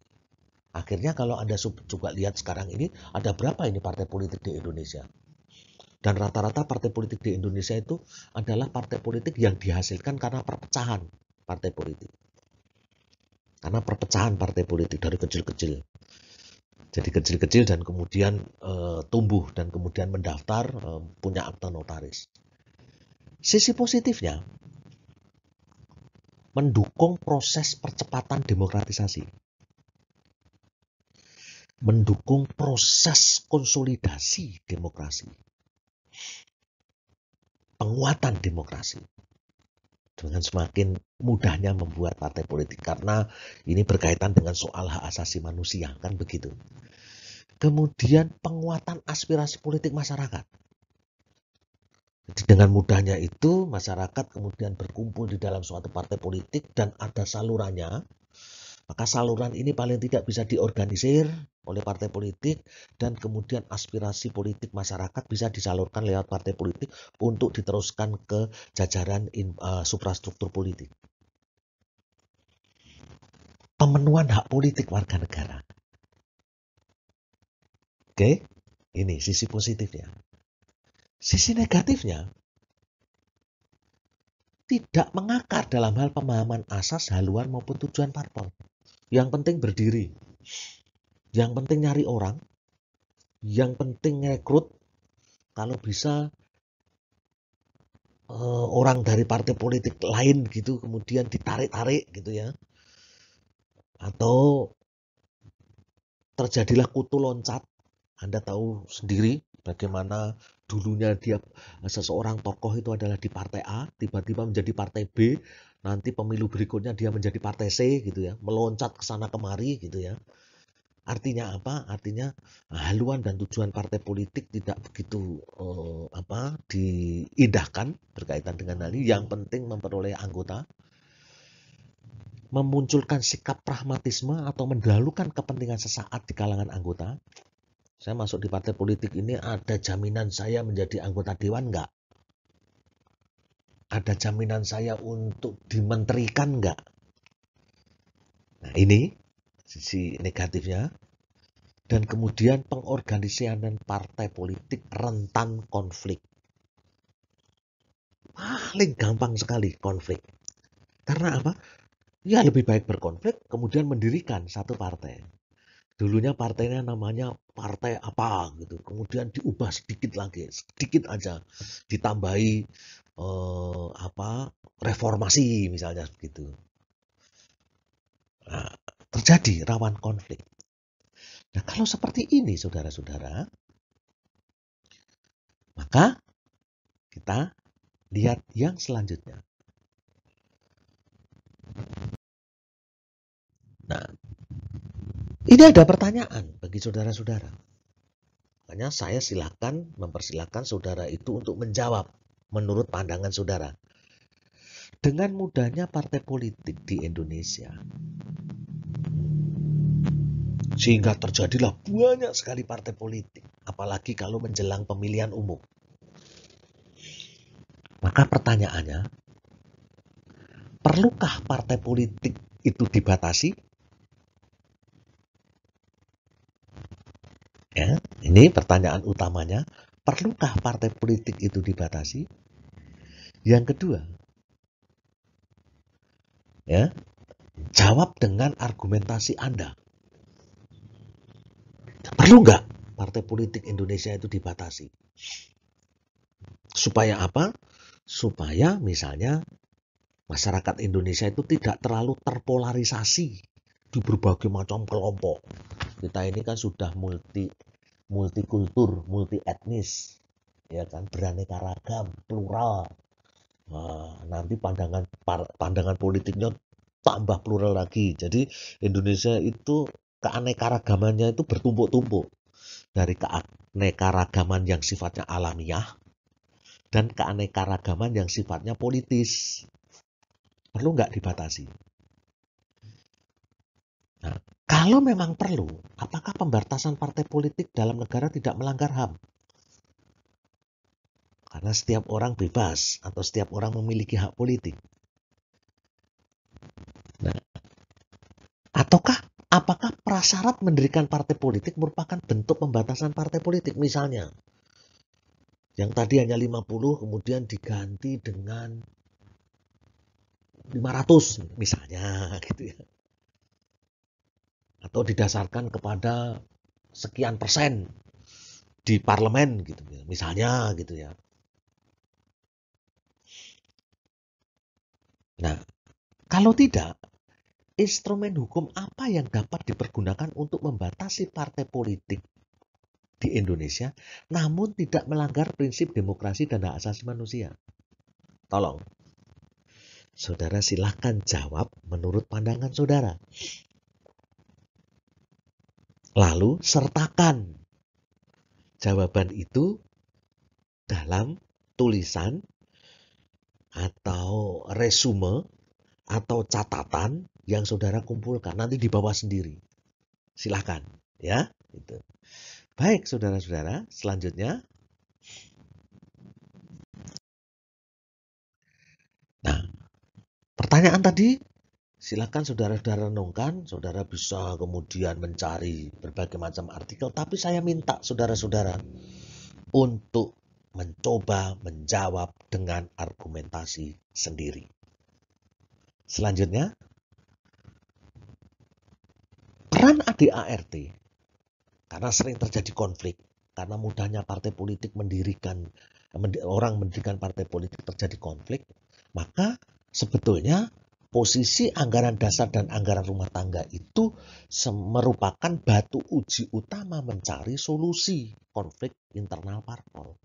Speaker 1: Akhirnya kalau Anda juga lihat sekarang ini ada berapa ini partai politik di Indonesia? Dan rata-rata partai politik di Indonesia itu adalah partai politik yang dihasilkan karena perpecahan partai politik. Karena perpecahan partai politik dari kecil-kecil. Jadi kecil-kecil dan kemudian tumbuh dan kemudian mendaftar punya akta notaris. Sisi positifnya, mendukung proses percepatan demokratisasi. Mendukung proses konsolidasi demokrasi. Penguatan demokrasi. Dengan semakin mudahnya membuat partai politik. Karena ini berkaitan dengan soal hak asasi manusia, kan begitu. Kemudian penguatan aspirasi politik masyarakat. Jadi dengan mudahnya itu masyarakat kemudian berkumpul di dalam suatu partai politik dan ada salurannya. Maka saluran ini paling tidak bisa diorganisir oleh partai politik dan kemudian aspirasi politik masyarakat bisa disalurkan lewat partai politik untuk diteruskan ke jajaran suprastruktur politik. Pemenuhan hak politik warga negara. Oke, ini sisi positifnya. Sisi negatifnya, tidak mengakar dalam hal pemahaman asas, haluan maupun tujuan parpol. Yang penting berdiri, yang penting nyari orang, yang penting rekrut, kalau bisa orang dari partai politik lain gitu kemudian ditarik-tarik gitu ya, atau terjadilah kutu loncat. Anda tahu sendiri bagaimana dulunya dia seseorang tokoh itu adalah di partai A, tiba-tiba menjadi partai B, nanti pemilu berikutnya dia menjadi partai C gitu ya, meloncat ke sana kemari gitu ya. Artinya apa? Artinya haluan dan tujuan partai politik tidak begitu diindahkan berkaitan dengan hal ini. Yang penting memperoleh anggota, memunculkan sikap pragmatisme atau mendahulukan kepentingan sesaat di kalangan anggota. Saya masuk di partai politik ini ada jaminan saya menjadi anggota dewan enggak? Ada jaminan saya untuk dimenterikan enggak? Nah, ini sisi negatifnya. Dan kemudian pengorganisasian partai politik rentan konflik. Paling gampang sekali konflik. Karena apa? Ya lebih baik berkonflik, kemudian mendirikan satu partai. Dulunya partainya namanya partai apa gitu, kemudian diubah sedikit lagi, sedikit aja, ditambahi reformasi misalnya begitu. Nah, terjadi rawan konflik. Nah, kalau seperti ini saudara-saudara, maka kita lihat yang selanjutnya. Nah, ini ada pertanyaan bagi saudara-saudara. Makanya saya mempersilahkan saudara itu untuk menjawab menurut pandangan saudara. Dengan mudahnya partai politik di Indonesia, sehingga terjadilah banyak sekali partai politik, apalagi kalau menjelang pemilihan umum. Maka pertanyaannya, perlukah partai politik itu dibatasi? Ya, ini pertanyaan utamanya, perlukah partai politik itu dibatasi? Yang kedua, ya, jawab dengan argumentasi Anda. Perlu nggak partai politik Indonesia itu dibatasi? Supaya apa? Supaya misalnya masyarakat Indonesia itu tidak terlalu terpolarisasi di berbagai macam kelompok. Kita ini kan sudah multi multikultur, multi etnis, ya kan, beraneka ragam, plural. Nah, nanti pandangan politiknya tambah plural lagi. Jadi Indonesia itu keanekaragamannya itu bertumpuk-tumpuk dari keanekaragaman yang sifatnya alamiah dan keanekaragaman yang sifatnya politis. Perlu nggak dibatasi? Nah, kalau memang perlu, apakah pembatasan partai politik dalam negara tidak melanggar HAM? Karena setiap orang bebas atau setiap orang memiliki hak politik. Nah, ataukah apakah prasyarat mendirikan partai politik merupakan bentuk pembatasan partai politik? Misalnya, yang tadi hanya 50 kemudian diganti dengan 500 misalnya gitu ya. Atau didasarkan kepada sekian persen di parlemen gitu ya. Misalnya gitu ya. Nah, kalau tidak, instrumen hukum apa yang dapat dipergunakan untuk membatasi partai politik di Indonesia namun tidak melanggar prinsip demokrasi dan hak asasi manusia? Tolong, saudara silahkan jawab menurut pandangan saudara. Lalu sertakan jawaban itu dalam tulisan atau resume atau catatan yang saudara kumpulkan. Nanti dibawa sendiri. Silahkan. Ya, gitu. Baik, saudara-saudara. Selanjutnya. Nah, pertanyaan tadi silakan saudara-saudara renungkan. Saudara bisa kemudian mencari berbagai macam artikel. Tapi saya minta saudara-saudara untuk mencoba menjawab dengan argumentasi sendiri. Selanjutnya, peran ADART, karena sering terjadi konflik, karena mudahnya partai politik orang mendirikan partai politik terjadi konflik, maka sebetulnya posisi anggaran dasar dan anggaran rumah tangga itu merupakan batu uji utama mencari solusi konflik internal parpol.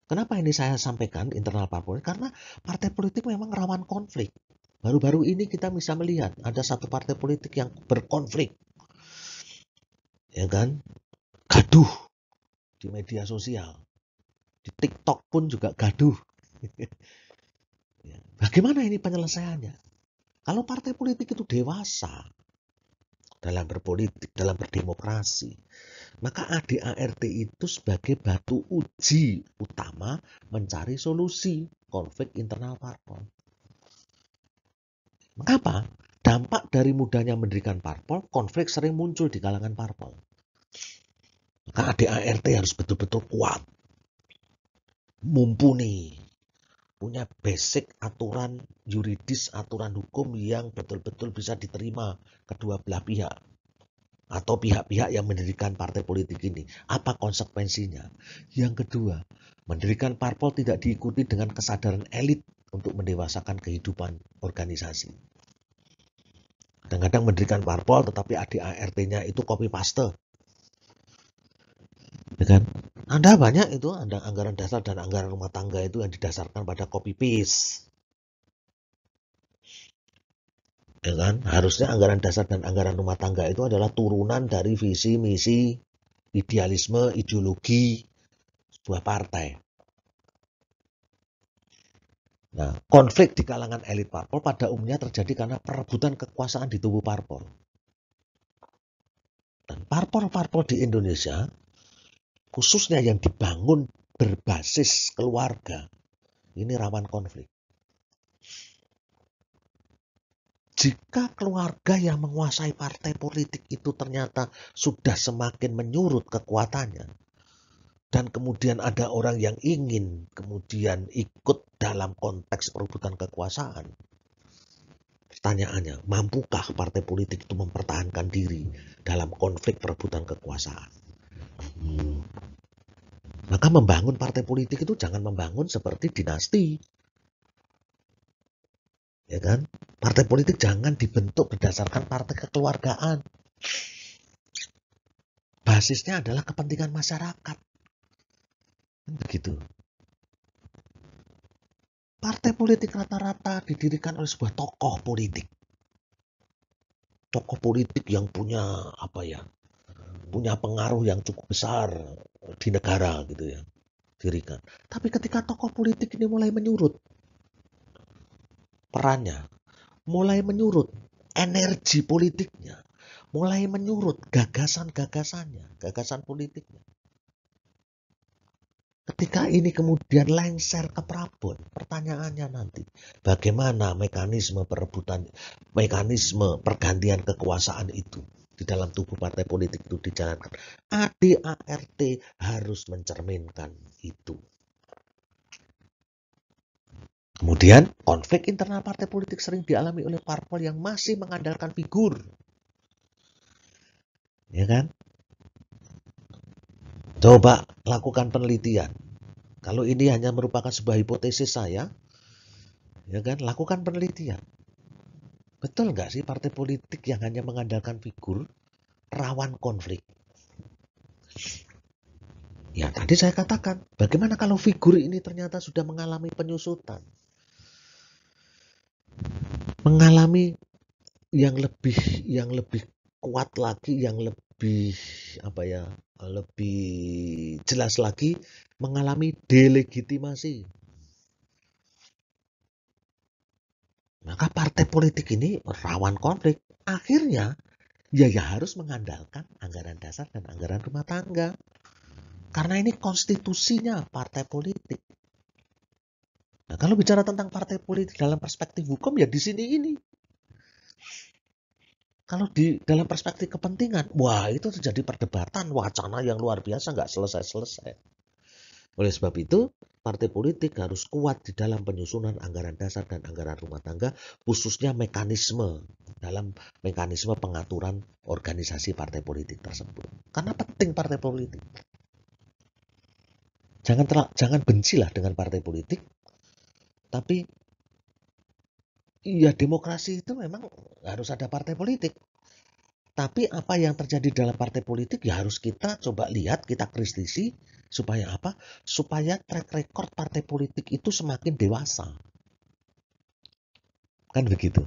Speaker 1: Kenapa ini saya sampaikan internal parpol? Karena partai politik memang rawan konflik. Baru-baru ini kita bisa melihat ada satu partai politik yang berkonflik, ya kan? Gaduh di media sosial, di TikTok pun juga gaduh. Bagaimana ini penyelesaiannya? Kalau partai politik itu dewasa dalam berpolitik, dalam berdemokrasi, maka ADART itu sebagai batu uji utama mencari solusi konflik internal parpol. Mengapa? Dampak dari mudahnya mendirikan parpol, konflik sering muncul di kalangan parpol. Maka ADART harus betul-betul kuat, mumpuni, punya basic aturan yuridis, aturan hukum yang betul-betul bisa diterima kedua belah pihak atau pihak-pihak yang mendirikan partai politik ini. Apa konsekuensinya? Yang kedua, mendirikan parpol tidak diikuti dengan kesadaran elit untuk mendewasakan kehidupan organisasi. Kadang-kadang mendirikan parpol tetapi ADART-nya itu copy paste. Ya kan? Ada banyak itu, ada anggaran dasar dan anggaran rumah tangga itu yang didasarkan pada copy paste. Ya kan? Harusnya anggaran dasar dan anggaran rumah tangga itu adalah turunan dari visi, misi, idealisme, ideologi sebuah partai. Nah, konflik di kalangan elit parpol pada umumnya terjadi karena perebutan kekuasaan di tubuh parpol. Dan parpol-parpol di Indonesia, khususnya yang dibangun berbasis keluarga, ini rawan konflik. Jika keluarga yang menguasai partai politik itu ternyata sudah semakin menyurut kekuatannya, dan kemudian ada orang yang ingin kemudian ikut dalam konteks perebutan kekuasaan, pertanyaannya, mampukah partai politik itu mempertahankan diri dalam konflik perebutan kekuasaan? Maka membangun partai politik itu jangan membangun seperti dinasti. Ya kan? Partai politik jangan dibentuk berdasarkan partai kekeluargaan. basisnya adalah kepentingan masyarakat. Begitu. Partai politik rata-rata didirikan oleh sebuah tokoh politik. Tokoh politik yang punya punya pengaruh yang cukup besar di negara gitu ya, dirikan. Tapi ketika tokoh politik ini mulai menyurut perannya, mulai menyurut energi politiknya, mulai menyurut gagasan-gagasannya, gagasan politiknya. Ketika ini kemudian lengser ke Prabon, pertanyaannya nanti, bagaimana mekanisme perebutan, mekanisme pergantian kekuasaan itu di dalam tubuh partai politik itu dijalankan. ADART harus mencerminkan itu. Kemudian, konflik internal partai politik sering dialami oleh parpol yang masih mengandalkan figur. Ya kan? Coba lakukan penelitian. Kalau ini hanya merupakan sebuah hipotesis saya, ya kan, lakukan penelitian. Betul nggak sih partai politik yang hanya mengandalkan figur rawan konflik? Ya tadi saya katakan, bagaimana kalau figur ini ternyata sudah mengalami penyusutan, mengalami yang lebih kuat lagi, yang lebih lebih jelas lagi, mengalami delegitimasi. Maka partai politik ini rawan konflik. Akhirnya, ya harus mengandalkan anggaran dasar dan anggaran rumah tangga. Karena ini konstitusinya partai politik. Nah, kalau bicara tentang partai politik dalam perspektif hukum, ya di sini ini. Kalau di dalam perspektif kepentingan, wah itu terjadi perdebatan, wacana yang luar biasa, nggak selesai-selesai. Oleh sebab itu, partai politik harus kuat di dalam penyusunan anggaran dasar dan anggaran rumah tangga, khususnya dalam mekanisme pengaturan organisasi partai politik tersebut. Karena penting partai politik. Jangan bencilah dengan partai politik, tapi ya demokrasi itu memang harus ada partai politik. Tapi apa yang terjadi dalam partai politik ya harus kita coba lihat, kita kritisi supaya apa? Supaya track record partai politik itu semakin dewasa. Kan begitu.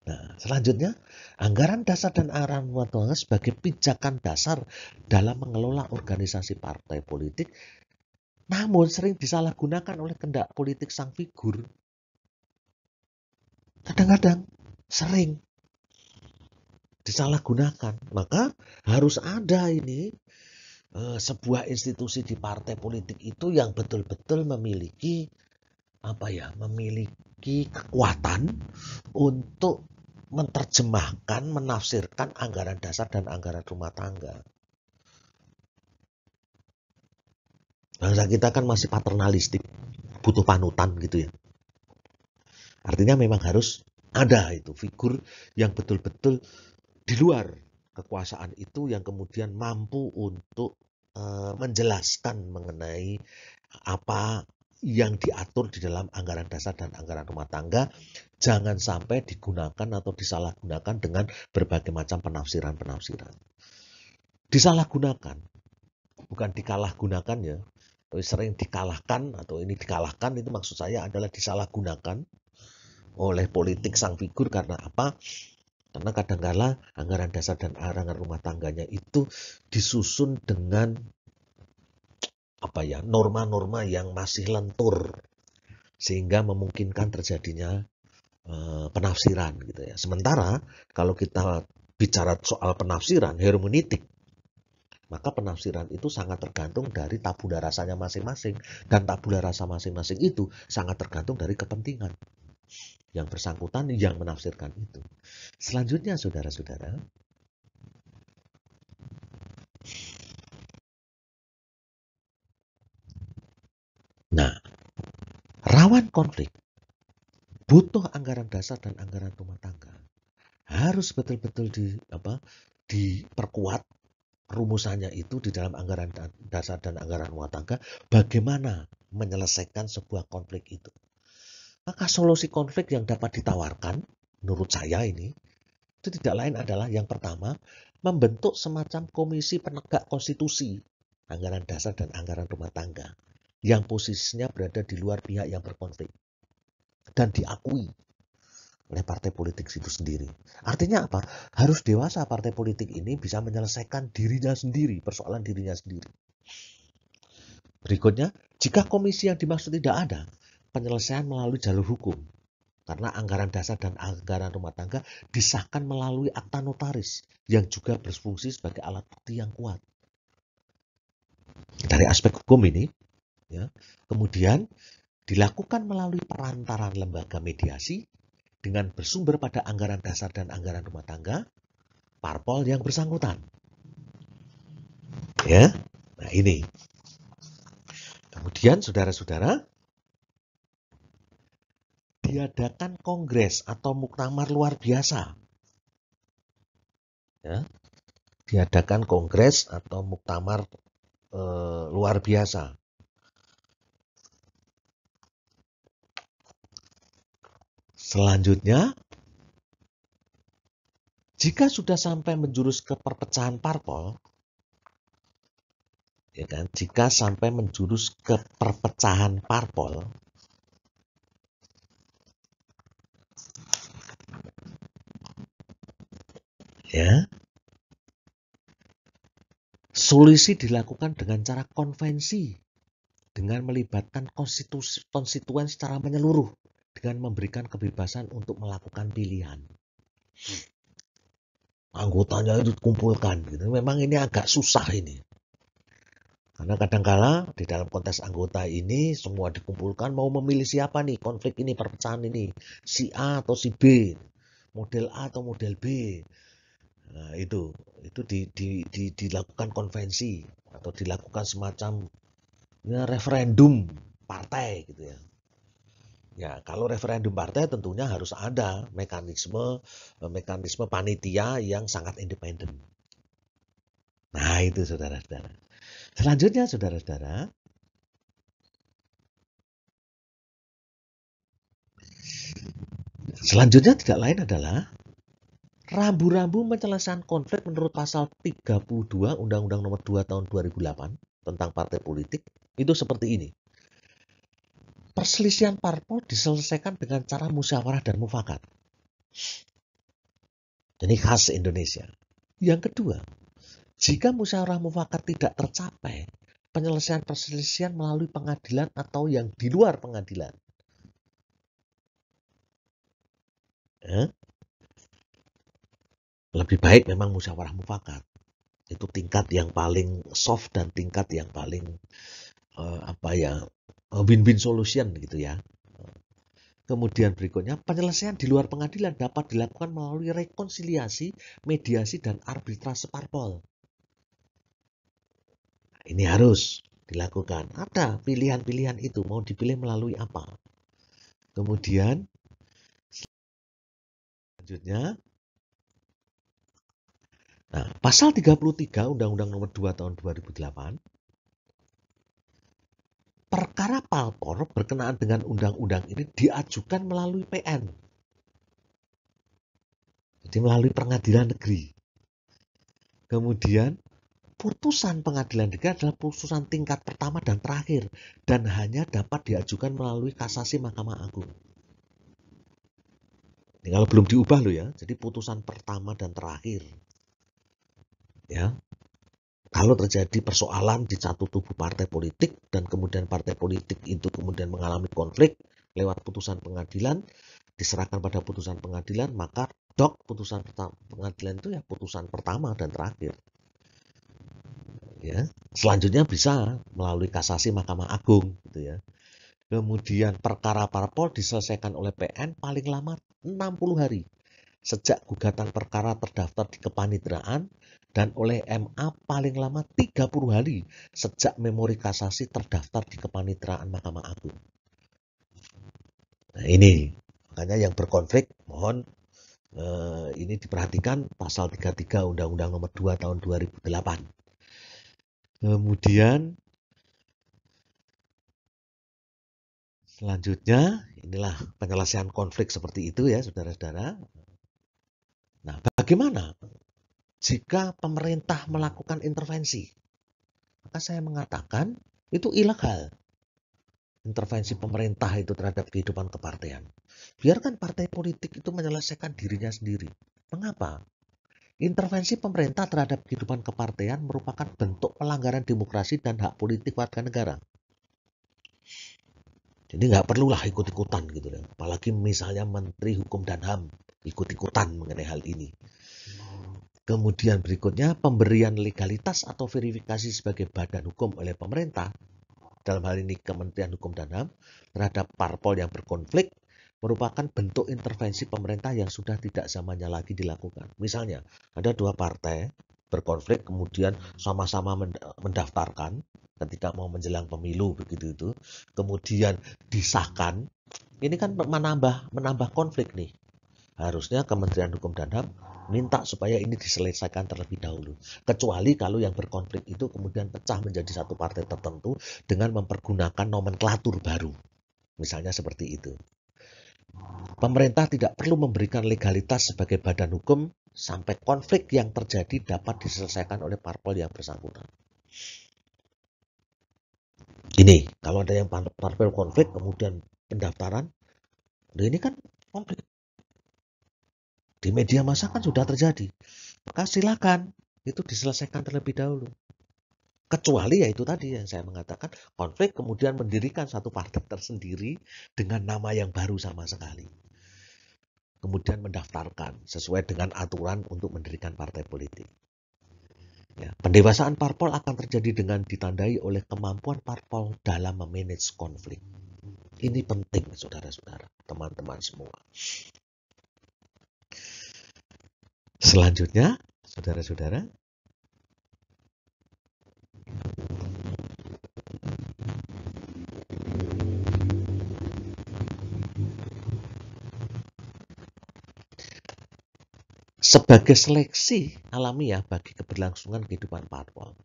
Speaker 1: Nah, selanjutnya, anggaran dasar dan anggaran rumah tangga sebagai pijakan dasar dalam mengelola organisasi partai politik, namun sering disalahgunakan oleh kehendak politik sang figur. Kadang-kadang sering disalahgunakan. Maka harus ada ini sebuah institusi di partai politik itu yang betul-betul memiliki memiliki kekuatan untuk menerjemahkan, menafsirkan anggaran dasar dan anggaran rumah tangga. Bangsa kita kan masih paternalistik, butuh panutan gitu ya. Artinya memang harus ada itu figur yang betul-betul di luar kekuasaan itu yang kemudian mampu untuk menjelaskan mengenai apa yang diatur di dalam anggaran dasar dan anggaran rumah tangga, jangan sampai digunakan atau disalahgunakan dengan berbagai macam penafsiran-penafsiran. Disalahgunakan, bukan dikalahgunakan ya, sering dikalahkan atau ini dikalahkan itu maksud saya adalah disalahgunakan oleh politik sang figur karena apa? Karena kadang-kala anggaran dasar dan anggaran rumah tangganya itu disusun dengan norma-norma yang masih lentur sehingga memungkinkan terjadinya penafsiran gitu ya. Sementara kalau kita bicara soal penafsiran hermeneutik, maka penafsiran itu sangat tergantung dari tabula rasanya masing-masing. Dan tabula rasa masing-masing itu sangat tergantung dari kepentingan yang bersangkutan yang menafsirkan itu. Selanjutnya, saudara-saudara, nah, rawan konflik, butuh anggaran dasar dan anggaran rumah tangga. Harus betul-betul diperkuat rumusannya itu di dalam anggaran dasar dan anggaran rumah tangga, bagaimana menyelesaikan sebuah konflik itu. Maka solusi konflik yang dapat ditawarkan, menurut saya ini, itu tidak lain adalah yang pertama, membentuk semacam komisi penegak konstitusi, anggaran dasar dan anggaran rumah tangga, yang posisinya berada di luar pihak yang berkonflik dan diakui oleh partai politik itu sendiri. Artinya apa? Harus dewasa partai politik ini bisa menyelesaikan dirinya sendiri, persoalan dirinya sendiri. Berikutnya, jika komisi yang dimaksud tidak ada, penyelesaian melalui jalur hukum. Karena anggaran dasar dan anggaran rumah tangga disahkan melalui akta notaris yang juga berfungsi sebagai alat bukti yang kuat. Dari aspek hukum ini, ya, kemudian dilakukan melalui perantaran lembaga mediasi dengan bersumber pada anggaran dasar dan anggaran rumah tangga, parpol yang bersangkutan. Ya, nah ini. Kemudian saudara-saudara, diadakan kongres atau muktamar luar biasa. Ya, diadakan kongres atau muktamar luar biasa. Selanjutnya, jika sudah sampai menjurus ke perpecahan parpol, ya kan? Jika sampai menjurus ke perpecahan parpol, ya, solusi dilakukan dengan cara konvensi, dengan melibatkan konstituen secara menyeluruh, dengan memberikan kebebasan untuk melakukan pilihan. Anggotanya itu dikumpulkan, gitu. Memang ini agak susah ini. Karena kadangkala di dalam konteks anggota ini semua dikumpulkan mau memilih siapa nih, konflik ini, perpecahan ini, si A atau si B, model A atau model B. Nah, itu dilakukan konvensi atau dilakukan semacam ya, referendum partai gitu ya. Ya, kalau referendum partai tentunya harus ada mekanisme panitia yang sangat independen. Nah, itu saudara-saudara. Selanjutnya saudara-saudara, tidak lain adalah rambu-rambu penyelesaian konflik menurut pasal 32 Undang-Undang Nomor 2 Tahun 2008 tentang partai politik itu seperti ini. Perselisihan parpol diselesaikan dengan cara musyawarah dan mufakat. Ini khas Indonesia. Yang kedua, jika musyawarah mufakat tidak tercapai, penyelesaian perselisihan melalui pengadilan atau yang di luar pengadilan. Lebih baik memang musyawarah mufakat. Itu tingkat yang paling soft dan tingkat yang paling win-win solution gitu ya. Kemudian berikutnya, penyelesaian di luar pengadilan dapat dilakukan melalui rekonsiliasi, mediasi, dan arbitrase parpol. Ini harus dilakukan. Ada pilihan-pilihan itu, mau dipilih melalui apa. Kemudian, selanjutnya, nah, pasal 33 Undang-Undang Nomor 2 Tahun 2008, perkara parpol berkenaan dengan undang-undang ini diajukan melalui PN. Jadi melalui pengadilan negeri. Kemudian putusan pengadilan negeri adalah putusan tingkat pertama dan terakhir dan hanya dapat diajukan melalui kasasi Mahkamah Agung. Ini kalau belum diubah loh ya. Jadi putusan pertama dan terakhir. Ya. Kalau terjadi persoalan di satu tubuh partai politik dan kemudian partai politik itu kemudian mengalami konflik lewat putusan pengadilan, diserahkan pada putusan pengadilan, maka putusan pengadilan itu ya putusan pertama dan terakhir. Ya, selanjutnya bisa melalui kasasi Mahkamah Agung gitu ya. Kemudian perkara parpol diselesaikan oleh PN paling lama 60 hari sejak gugatan perkara terdaftar di kepanitraan dan oleh MA paling lama 30 hari sejak memori kasasi terdaftar di kepanitraan Mahkamah Agung. Nah, ini makanya yang berkonflik mohon ini diperhatikan pasal 33 Undang-Undang Nomor 2 Tahun 2008. Kemudian selanjutnya inilah penyelesaian konflik seperti itu ya saudara-saudara. Nah, bagaimana jika pemerintah melakukan intervensi, maka saya mengatakan itu ilegal. Intervensi pemerintah itu terhadap kehidupan kepartean. Biarkan partai politik itu menyelesaikan dirinya sendiri. Mengapa? Intervensi pemerintah terhadap kehidupan kepartean merupakan bentuk pelanggaran demokrasi dan hak politik warga negara. Jadi nggak perlulah ikut-ikutan gitu ya. Apalagi misalnya Menteri Hukum dan HAM ikut-ikutan mengenai hal ini. Kemudian berikutnya, pemberian legalitas atau verifikasi sebagai badan hukum oleh pemerintah, dalam hal ini Kementerian Hukum dan HAM, terhadap parpol yang berkonflik merupakan bentuk intervensi pemerintah yang sudah tidak zamannya lagi dilakukan. Misalnya, ada dua partai berkonflik, kemudian sama-sama mendaftarkan ketika mau menjelang pemilu begitu itu, kemudian disahkan. Ini kan menambah konflik nih. Harusnya Kementerian Hukum dan HAM minta supaya ini diselesaikan terlebih dahulu. Kecuali kalau yang berkonflik itu kemudian pecah menjadi satu partai tertentu dengan mempergunakan nomenklatur baru. Misalnya seperti itu. Pemerintah tidak perlu memberikan legalitas sebagai badan hukum sampai konflik yang terjadi dapat diselesaikan oleh parpol yang bersangkutan. Ini, kalau ada yang parpol konflik kemudian pendaftaran, ini kan konflik. Di media massa kan sudah terjadi. Maka silakan itu diselesaikan terlebih dahulu. Kecuali ya itu tadi yang saya mengatakan, konflik kemudian mendirikan satu partai tersendiri dengan nama yang baru sama sekali. Kemudian mendaftarkan sesuai dengan aturan untuk mendirikan partai politik. Ya, pendewasaan parpol akan terjadi dengan ditandai oleh kemampuan parpol dalam memanage konflik. Ini penting, saudara-saudara, teman-teman semua. Selanjutnya, saudara-saudara, sebagai seleksi alamiah bagi keberlangsungan kehidupan parpol.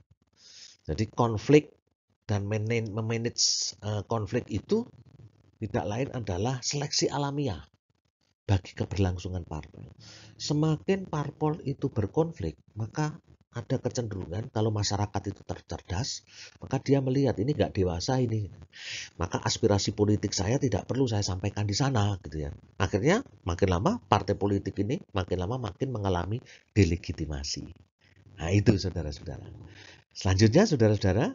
Speaker 1: Jadi konflik dan memanage konflik itu tidak lain adalah seleksi alamiah bagi keberlangsungan parpol. Semakin parpol itu berkonflik, maka ada kecenderungan kalau masyarakat itu tercerdas, maka dia melihat ini nggak dewasa ini. Maka aspirasi politik saya tidak perlu saya sampaikan di sana, gitu ya. Akhirnya makin lama partai politik ini makin lama makin mengalami delegitimasi. Nah itu saudara-saudara. Selanjutnya saudara-saudara,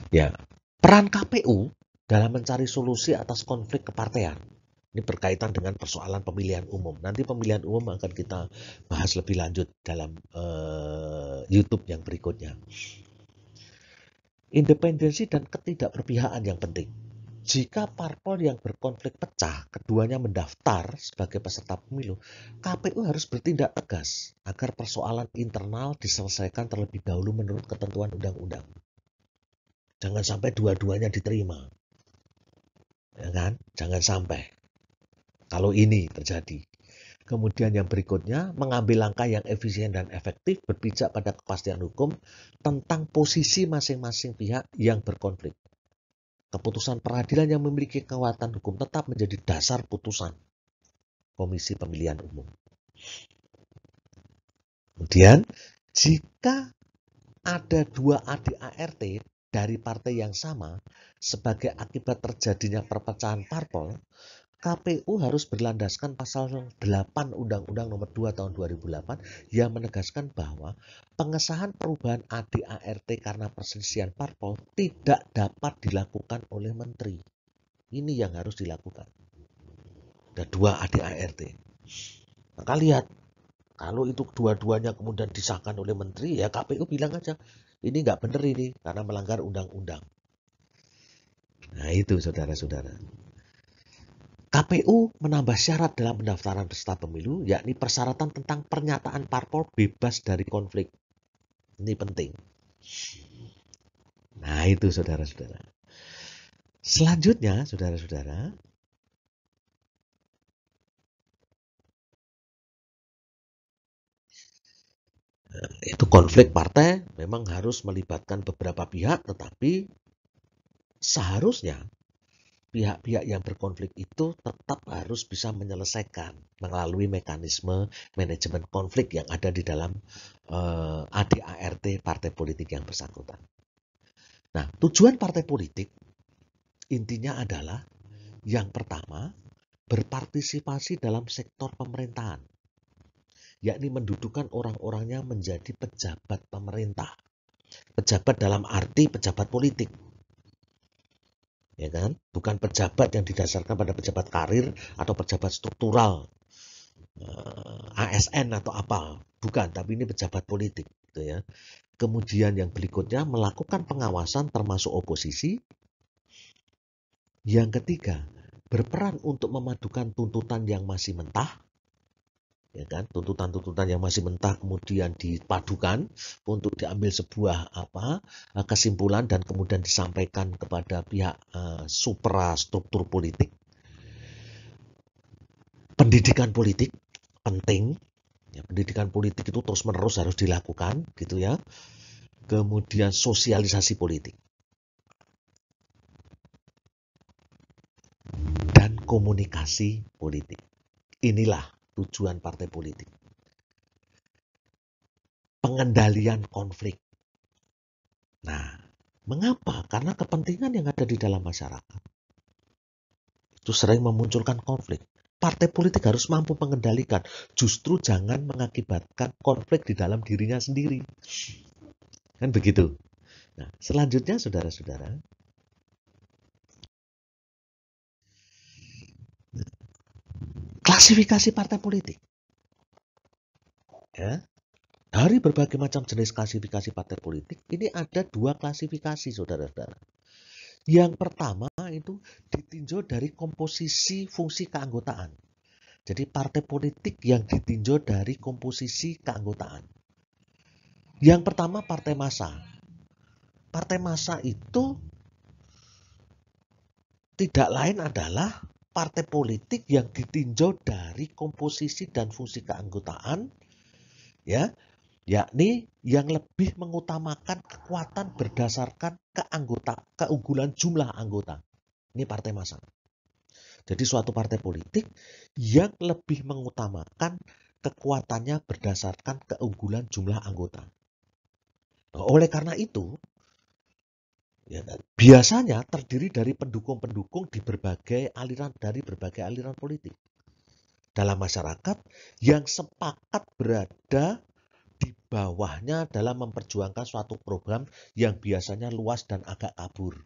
Speaker 1: ya, peran KPU dalam mencari solusi atas konflik kepartean. Ini berkaitan dengan persoalan pemilihan umum. Nanti pemilihan umum akan kita bahas lebih lanjut dalam YouTube yang berikutnya. Independensi dan ketidakberpihakan yang penting. Jika parpol yang berkonflik pecah, keduanya mendaftar sebagai peserta pemilu, KPU harus bertindak tegas agar persoalan internal diselesaikan terlebih dahulu menurut ketentuan undang-undang. Jangan sampai dua-duanya diterima. Ya kan? Jangan sampai. Kalau ini terjadi. Kemudian yang berikutnya, mengambil langkah yang efisien dan efektif berpijak pada kepastian hukum tentang posisi masing-masing pihak yang berkonflik. Keputusan peradilan yang memiliki kekuatan hukum tetap menjadi dasar putusan Komisi Pemilihan Umum. Kemudian, jika ada dua ADART dari partai yang sama sebagai akibat terjadinya perpecahan parpol, KPU harus berlandaskan pasal 8 Undang-Undang Nomor 2 Tahun 2008 yang menegaskan bahwa pengesahan perubahan ADART karena perselisihan parpol tidak dapat dilakukan oleh menteri. Ini yang harus dilakukan. Ada dua ADART. Maka lihat, kalau itu dua-duanya kemudian disahkan oleh menteri, ya KPU bilang aja, ini nggak benar ini karena melanggar undang-undang. Nah itu saudara-saudara. KPU menambah syarat dalam pendaftaran peserta pemilu, yakni persyaratan tentang pernyataan parpol bebas dari konflik. Ini penting. Nah itu saudara-saudara. Selanjutnya saudara-saudara, itu konflik partai memang harus melibatkan beberapa pihak, tetapi seharusnya pihak-pihak yang berkonflik itu tetap harus bisa menyelesaikan melalui mekanisme manajemen konflik yang ada di dalam ADART partai politik yang bersangkutan. Nah, tujuan partai politik intinya adalah yang pertama, berpartisipasi dalam sektor pemerintahan, yakni mendudukan orang-orangnya menjadi pejabat pemerintah. Pejabat dalam arti pejabat politik, ya kan? Bukan pejabat yang didasarkan pada pejabat karir atau pejabat struktural, ASN atau apa, bukan. Tapi ini pejabat politik, gitu ya. Kemudian yang berikutnya melakukan pengawasan termasuk oposisi. Yang ketiga, berperan untuk memadukan tuntutan yang masih mentah, ya kan, tuntutan-tuntutan yang masih mentah kemudian dipadukan untuk diambil sebuah kesimpulan dan kemudian disampaikan kepada pihak suprastruktur politik. Pendidikan politik penting, ya, pendidikan politik itu terus-menerus harus dilakukan, gitu ya. Kemudian sosialisasi politik dan komunikasi politik. Inilah tujuan partai politik. Pengendalian konflik. Nah, mengapa? Karena kepentingan yang ada di dalam masyarakat itu sering memunculkan konflik. Partai politik harus mampu mengendalikan, justru jangan mengakibatkan konflik di dalam dirinya sendiri. Kan begitu. Nah, selanjutnya saudara-saudara, klasifikasi partai politik. Ya. Dari berbagai macam jenis klasifikasi partai politik, ini ada dua klasifikasi, saudara-saudara. Yang pertama itu ditinjau dari komposisi fungsi keanggotaan. Jadi partai politik yang ditinjau dari komposisi keanggotaan. Yang pertama partai massa. Partai massa itu tidak lain adalah partai politik yang ditinjau dari komposisi dan fungsi keanggotaan, ya, yakni yang lebih mengutamakan kekuatan berdasarkan keunggulan jumlah anggota. Ini partai massa. Jadi suatu partai politik yang lebih mengutamakan kekuatannya berdasarkan keunggulan jumlah anggota. Nah, oleh karena itu, ya, biasanya terdiri dari pendukung-pendukung di berbagai aliran politik dalam masyarakat yang sepakat berada di bawahnya dalam memperjuangkan suatu program yang biasanya luas dan agak kabur.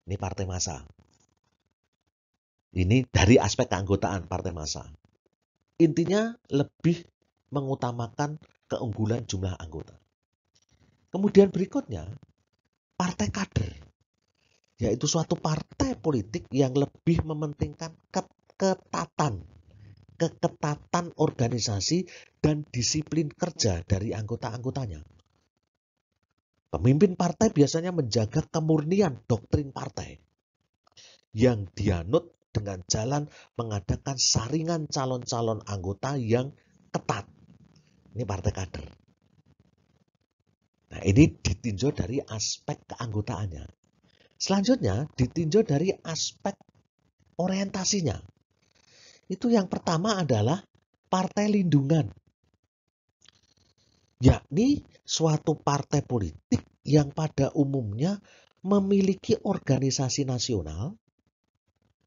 Speaker 1: Ini partai massa. Ini dari aspek keanggotaan partai massa. Intinya lebih mengutamakan keunggulan jumlah anggota. Kemudian berikutnya, partai kader. Yaitu suatu partai politik yang lebih mementingkan keketatan organisasi dan disiplin kerja dari anggota-anggotanya. Pemimpin partai biasanya menjaga kemurnian doktrin partai yang dianut dengan jalan mengadakan saringan calon-calon anggota yang ketat. Ini partai kader. Nah, ini ditinjau dari aspek keanggotaannya. Selanjutnya ditinjau dari aspek orientasinya. Itu yang pertama adalah partai lindungan. Yakni suatu partai politik yang pada umumnya memiliki organisasi nasional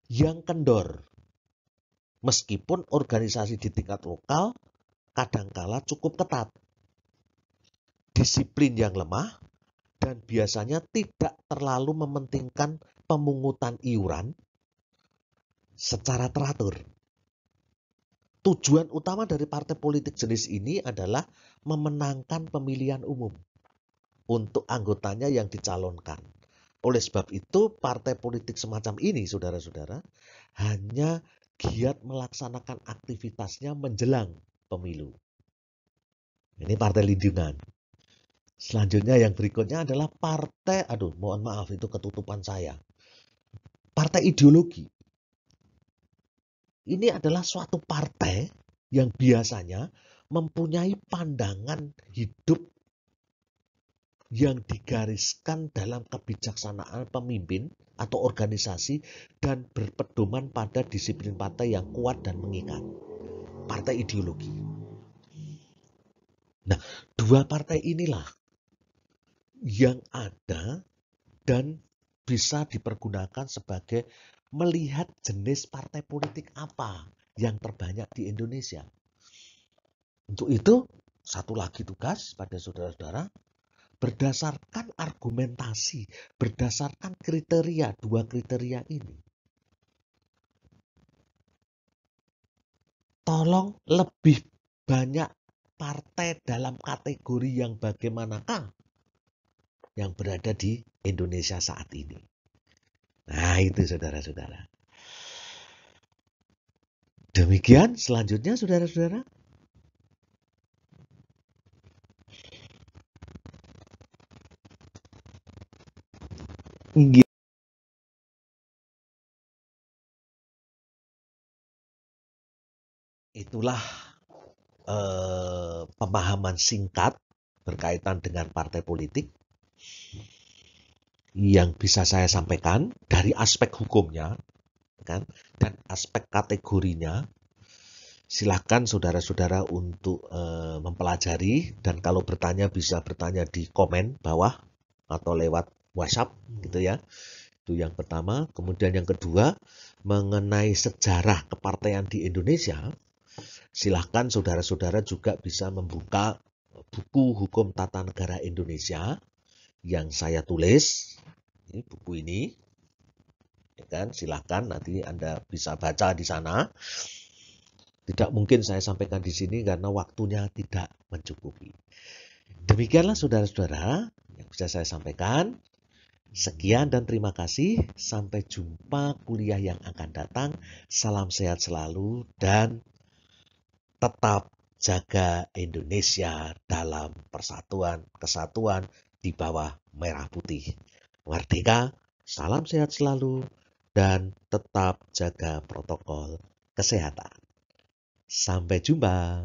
Speaker 1: yang kendor. Meskipun organisasi di tingkat lokal kadangkala cukup ketat. Disiplin yang lemah dan biasanya tidak terlalu mementingkan pemungutan iuran secara teratur. Tujuan utama dari partai politik jenis ini adalah memenangkan pemilihan umum untuk anggotanya yang dicalonkan. Oleh sebab itu, partai politik semacam ini, saudara-saudara, hanya giat melaksanakan aktivitasnya menjelang pemilu. Ini partai lindungan. Selanjutnya yang berikutnya adalah partai, mohon maaf itu ketutupan saya. Partai ideologi. Ini adalah suatu partai yang biasanya mempunyai pandangan hidup yang digariskan dalam kebijaksanaan pemimpin atau organisasi dan berpedoman pada disiplin partai yang kuat dan mengikat. Partai ideologi. Nah, dua partai inilah yang ada dan bisa dipergunakan sebagai melihat jenis partai politik apa yang terbanyak di Indonesia. Untuk itu, satu lagi tugas pada saudara-saudara, berdasarkan argumentasi, berdasarkan kriteria, dua kriteria ini, tolong lebih banyak partai dalam kategori yang bagaimanakah yang berada di Indonesia saat ini. Nah, itu saudara-saudara. Demikian selanjutnya saudara-saudara. Itulah pemahaman singkat berkaitan dengan partai politik yang bisa saya sampaikan dari aspek hukumnya kan, dan aspek kategorinya. Silakan saudara-saudara untuk mempelajari, dan kalau bertanya bisa bertanya di komen bawah atau lewat WhatsApp gitu ya. Itu yang pertama. Kemudian yang kedua, mengenai sejarah kepartaian di Indonesia, silahkan saudara-saudara juga bisa membuka buku Hukum Tata Negara Indonesia yang saya tulis. Ini buku ini, ya kan? Silahkan nanti Anda bisa baca di sana. Tidak mungkin saya sampaikan di sini karena waktunya tidak mencukupi. Demikianlah saudara-saudara yang bisa saya sampaikan. Sekian dan terima kasih. Sampai jumpa kuliah yang akan datang. Salam sehat selalu dan tetap jaga Indonesia dalam persatuan, kesatuan di bawah merah putih. Merdeka, salam sehat selalu, dan tetap jaga protokol kesehatan. Sampai jumpa.